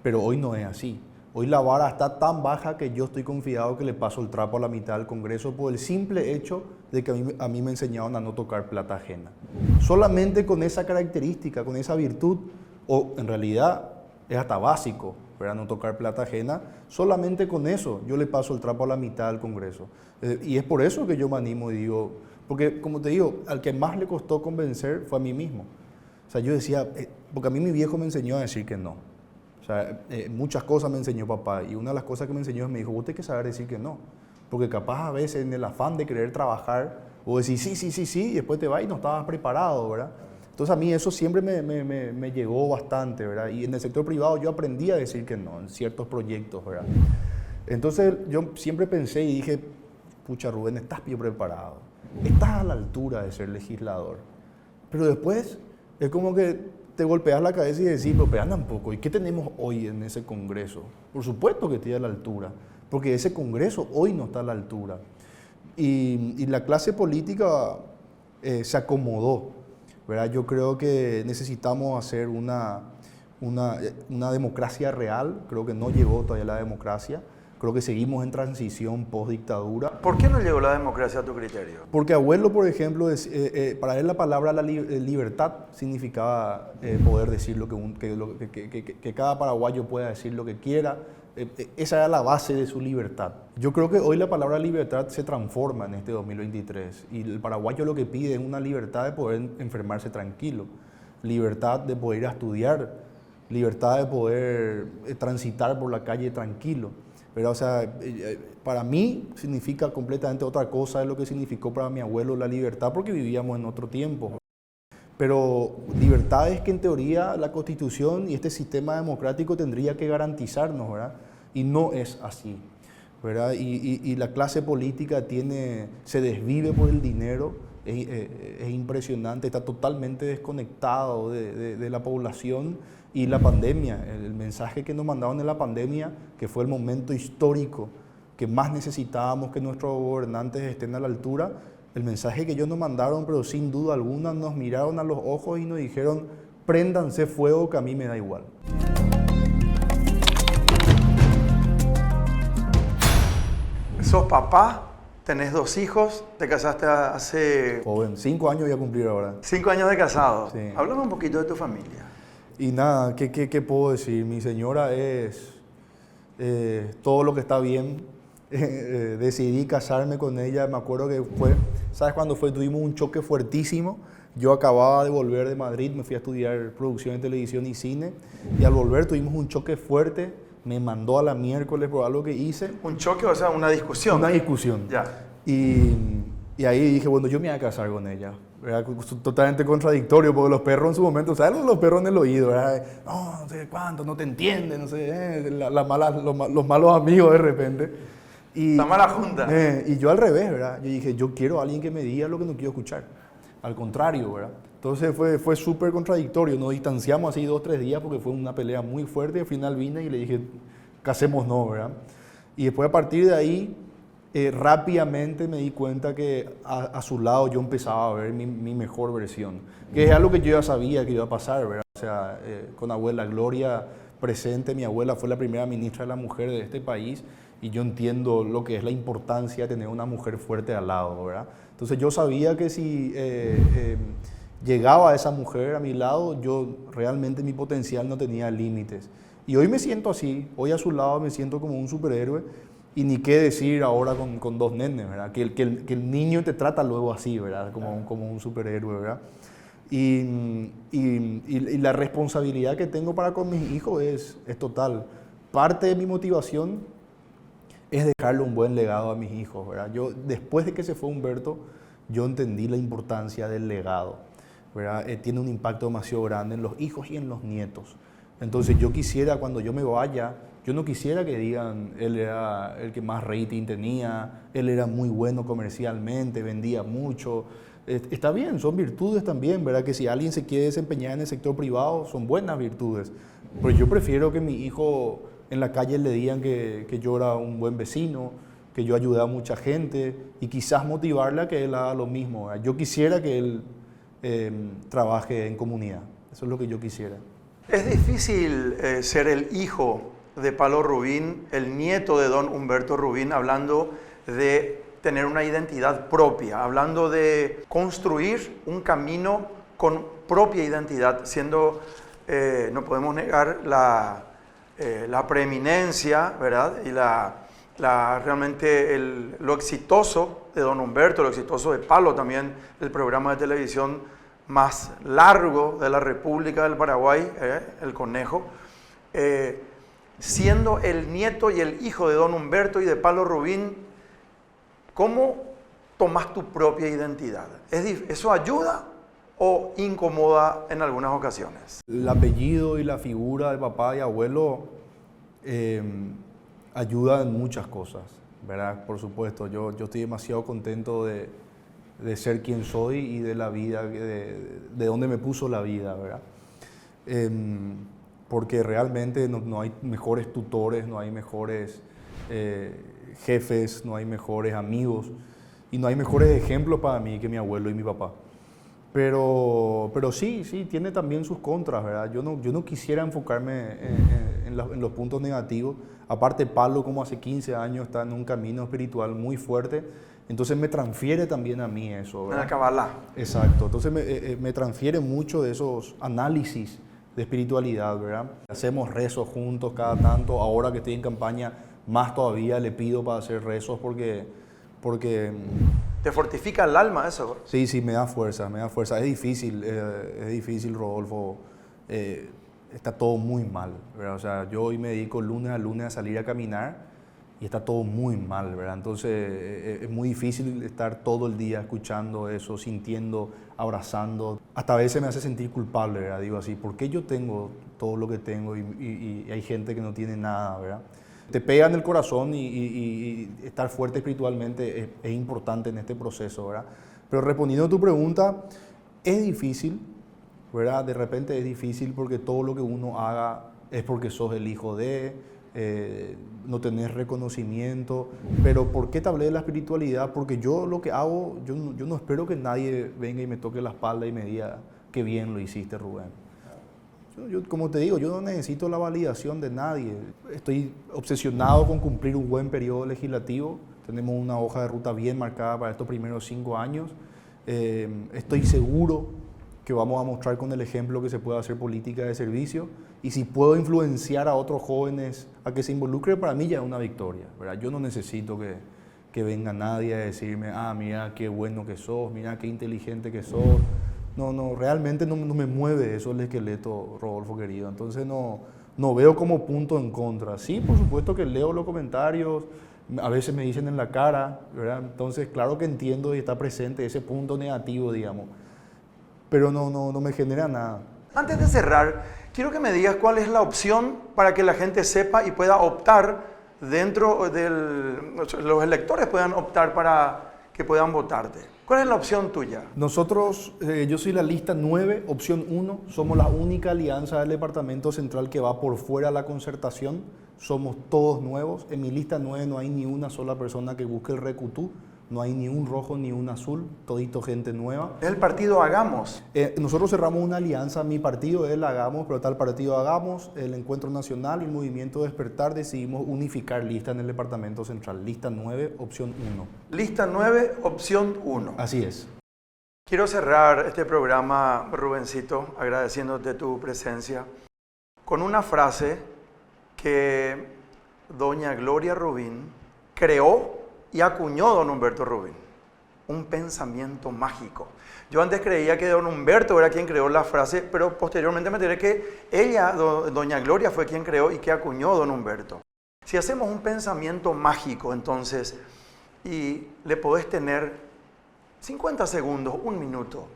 Pero hoy no es así. Hoy la vara está tan baja que yo estoy confiado que le paso el trapo a la mitad del Congreso por el simple hecho de que a mí me enseñaron a no tocar plata ajena. Solamente con esa característica, con esa virtud, o en realidad es hasta básico, ¿verdad? No tocar plata ajena, solamente con eso yo le paso el trapo a la mitad del Congreso. Y es por eso que yo me animo y digo, porque como te digo, al que más le costó convencer fue a mí mismo. O sea, yo decía, porque a mí mi viejo me enseñó a decir que no. O sea, muchas cosas me enseñó papá y una de las cosas que me enseñó es me dijo, vos tenés que saber decir que no. Porque capaz a veces en el afán de querer trabajar, vos decís sí, y después te vas y no estabas preparado, ¿verdad? Entonces a mí eso siempre me llegó bastante, ¿verdad? Y en el sector privado yo aprendí a decir que no en ciertos proyectos, ¿verdad? Entonces yo siempre pensé y dije, pucha Rubén, estás bien preparado, estás a la altura de ser legislador. Pero después es como que te golpeas la cabeza y decís, pero anda un poco, ¿y qué tenemos hoy en ese Congreso? Por supuesto que estoy a la altura, porque ese Congreso hoy no está a la altura. Y la clase política se acomodó, ¿verdad? Yo creo que necesitamos hacer una democracia real, creo que no llegó todavía la democracia. Creo que seguimos en transición post-dictadura. ¿Por qué no llegó la democracia a tu criterio? Porque abuelo, por ejemplo, para él la palabra libertad significaba poder decir que cada paraguayo pueda decir lo que quiera. Esa era la base de su libertad. Yo creo que hoy la palabra libertad se transforma en este 2023 y el paraguayo lo que pide es una libertad de poder enfermarse tranquilo, libertad de poder ir a estudiar, libertad de poder transitar por la calle tranquilo. Pero, o sea, para mí significa completamente otra cosa de lo que significó para mi abuelo la libertad, porque vivíamos en otro tiempo. Pero libertad es que en teoría la Constitución y este sistema democrático tendría que garantizarnos, ¿verdad? Y no es así, ¿verdad? Y la clase política se desvive por el dinero, es impresionante, está totalmente desconectado de la población. Y la pandemia, el mensaje que nos mandaron en la pandemia, que fue el momento histórico que más necesitábamos que nuestros gobernantes estén a la altura, el mensaje que ellos nos mandaron, pero sin duda alguna nos miraron a los ojos y nos dijeron, préndanse fuego que a mí me da igual. ¿Sos papá? ¿Tenés 2 hijos? ¿Te casaste hace...? Joven, 5 años voy a cumplir ahora. 5 años de casado. Sí. Háblame un poquito de tu familia. Y nada, ¿qué puedo decir? Mi señora todo lo que está bien. Decidí casarme con ella, me acuerdo que fue, ¿sabes cuándo fue? Tuvimos un choque fuertísimo. Yo acababa de volver de Madrid, me fui a estudiar producción de televisión y cine, y al volver tuvimos un choque fuerte, me mandó a la miércoles por algo que hice. ¿Un choque, o sea, una discusión? Una discusión. Ya. Y ahí dije, bueno, yo me voy a casar con ella. ¿Verdad? Totalmente contradictorio, porque los perros en su momento, ¿sabes? Los perros en el oído, ¿verdad? No sé cuánto, no te entienden, no sé, los malos amigos de repente. La mala junta. Y yo al revés, ¿verdad? Yo dije, yo quiero a alguien que me diga lo que no quiero escuchar. Al contrario, ¿verdad? Entonces fue súper contradictorio. Nos distanciamos así 2 o 3 días porque fue una pelea muy fuerte. Al final vine y le dije, casémonos, ¿verdad? Y después a partir de ahí, rápidamente me di cuenta que a su lado yo empezaba a ver mi mejor versión. Que es algo que yo ya sabía que iba a pasar, ¿verdad? O sea, con abuela Gloria presente, mi abuela fue la primera ministra de la mujer de este país. Y yo entiendo lo que es la importancia de tener una mujer fuerte al lado, ¿verdad? Entonces yo sabía que si llegaba esa mujer a mi lado, yo realmente mi potencial no tenía límites. Y hoy me siento así, hoy a su lado me siento como un superhéroe, y ni qué decir ahora con 2 nenes, ¿verdad? Que el niño te trata luego así, ¿verdad? Como un superhéroe, ¿verdad? Y la responsabilidad que tengo para con mis hijos es total. Parte de mi motivación es dejarle un buen legado a mis hijos, ¿verdad? Yo, después de que se fue Humberto, yo entendí la importancia del legado, ¿verdad? Tiene un impacto demasiado grande en los hijos y en los nietos. Entonces yo quisiera, cuando yo me vaya, yo no quisiera que digan, él era el que más rating tenía, él era muy bueno comercialmente, vendía mucho. Está bien, son virtudes también, ¿verdad? Que si alguien se quiere desempeñar en el sector privado, son buenas virtudes. Pero yo prefiero que mi hijo en la calle le digan que yo era un buen vecino, que yo ayudé a mucha gente, y quizás motivarle a que él haga lo mismo, ¿verdad? Yo quisiera que él trabaje en comunidad. Eso es lo que yo quisiera. Es difícil ser el hijo de Palo Rubín, el nieto de don Humberto Rubín, hablando de tener una identidad propia, hablando de construir un camino con propia identidad, siendo, no podemos negar la preeminencia, ¿verdad? Y realmente lo exitoso de don Humberto, lo exitoso de Palo también, el programa de televisión más largo de la República del Paraguay, El Conejo, siendo el nieto y el hijo de don Humberto y de Palo Rubín, ¿cómo tomas tu propia identidad? ¿Eso ayuda o incomoda en algunas ocasiones? El apellido y la figura de papá y abuelo ayuda en muchas cosas, ¿verdad? Por supuesto, yo estoy demasiado contento de ser quien soy y de la vida, de dónde me puso la vida, ¿verdad? Porque realmente no hay mejores tutores, no hay mejores jefes, no hay mejores amigos y no hay mejores ejemplos para mí que mi abuelo y mi papá. Pero sí, tiene también sus contras, ¿verdad? Yo no quisiera enfocarme en los puntos negativos. Aparte, Palo, como hace 15 años, está en un camino espiritual muy fuerte, entonces me transfiere también a mí eso, ¿verdad? En la Kabbalah. Exacto, entonces me transfiere mucho de esos análisis de espiritualidad, ¿verdad? Hacemos rezos juntos cada tanto, ahora que estoy en campaña, más todavía le pido para hacer rezos porque ¿Te fortifica el alma eso? Sí, me da fuerza, Es difícil, Rodolfo. Está todo muy mal, ¿verdad? O sea, yo hoy me dedico lunes a lunes a salir a caminar y está todo muy mal, ¿verdad? Entonces es muy difícil estar todo el día escuchando eso, sintiendo, abrazando. Hasta a veces me hace sentir culpable, ¿verdad? Digo así, ¿por qué yo tengo todo lo que tengo y hay gente que no tiene nada, ¿verdad? Te pega en el corazón y estar fuerte espiritualmente es importante en este proceso, ¿verdad? Pero respondiendo a tu pregunta, es difícil, ¿verdad? De repente es difícil porque todo lo que uno haga es porque sos el hijo de, no tenés reconocimiento. Pero ¿por qué te hablé de la espiritualidad? Porque yo lo que hago, yo no espero que nadie venga y me toque la espalda y me diga qué bien lo hiciste, Rubén. Yo, como te digo, yo no necesito la validación de nadie. Estoy obsesionado con cumplir un buen periodo legislativo. Tenemos una hoja de ruta bien marcada para estos primeros 5 años. Estoy seguro que vamos a mostrar con el ejemplo que se puede hacer política de servicio, y si puedo influenciar a otros jóvenes a que se involucren, para mí ya es una victoria, ¿verdad? Yo no necesito que venga nadie a decirme, mira qué bueno que sos, mira qué inteligente que sos. No, realmente no me mueve eso el esqueleto, Rodolfo querido. Entonces no veo como punto en contra. Sí, por supuesto que leo los comentarios, a veces me dicen en la cara, ¿verdad? Entonces claro que entiendo y está presente ese punto negativo, digamos, pero no me genera nada. Antes de cerrar, quiero que me digas cuál es la opción para que la gente sepa y pueda optar dentro los electores puedan optar para que puedan votarte. ¿Cuál es la opción tuya? Nosotros, yo soy la lista 9, opción 1. Somos la única alianza del Departamento Central que va por fuera de la concertación. Somos todos nuevos. En mi lista 9 no hay ni una sola persona que busque el recutú. No hay ni un rojo ni un azul. Todito gente nueva. Es el partido Hagamos. Nosotros cerramos una alianza. Mi partido es el Hagamos, pero está el partido Hagamos, el Encuentro Nacional y el Movimiento Despertar. Decidimos unificar lista en el Departamento Central. Lista 9, opción 1. Lista 9, opción 1. Así es. Quiero cerrar este programa, Rubencito, agradeciéndote tu presencia, con una frase que doña Gloria Rubín creó y acuñó don Humberto Rubín. Un pensamiento mágico. Yo antes creía que don Humberto era quien creó la frase, pero posteriormente me enteré que ella, doña Gloria, fue quien creó y que acuñó don Humberto. Si hacemos un pensamiento mágico, entonces, y le podés tener 50 segundos, un minuto,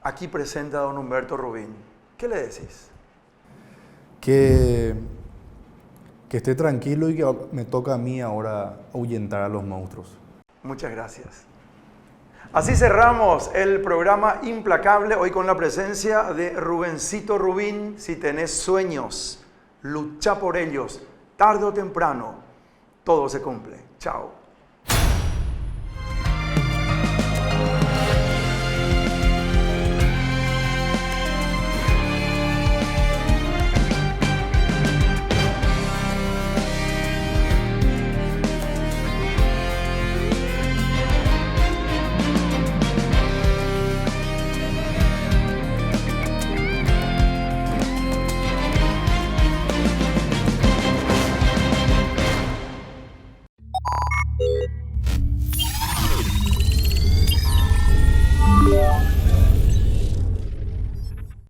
aquí presente a don Humberto Rubín, ¿qué le decís? Que esté tranquilo y que me toca a mí ahora ahuyentar a los monstruos. Muchas gracias. Así cerramos el programa Implacable, hoy con la presencia de Rubencito Rubín. Si tenés sueños, lucha por ellos, tarde o temprano, todo se cumple. Chao.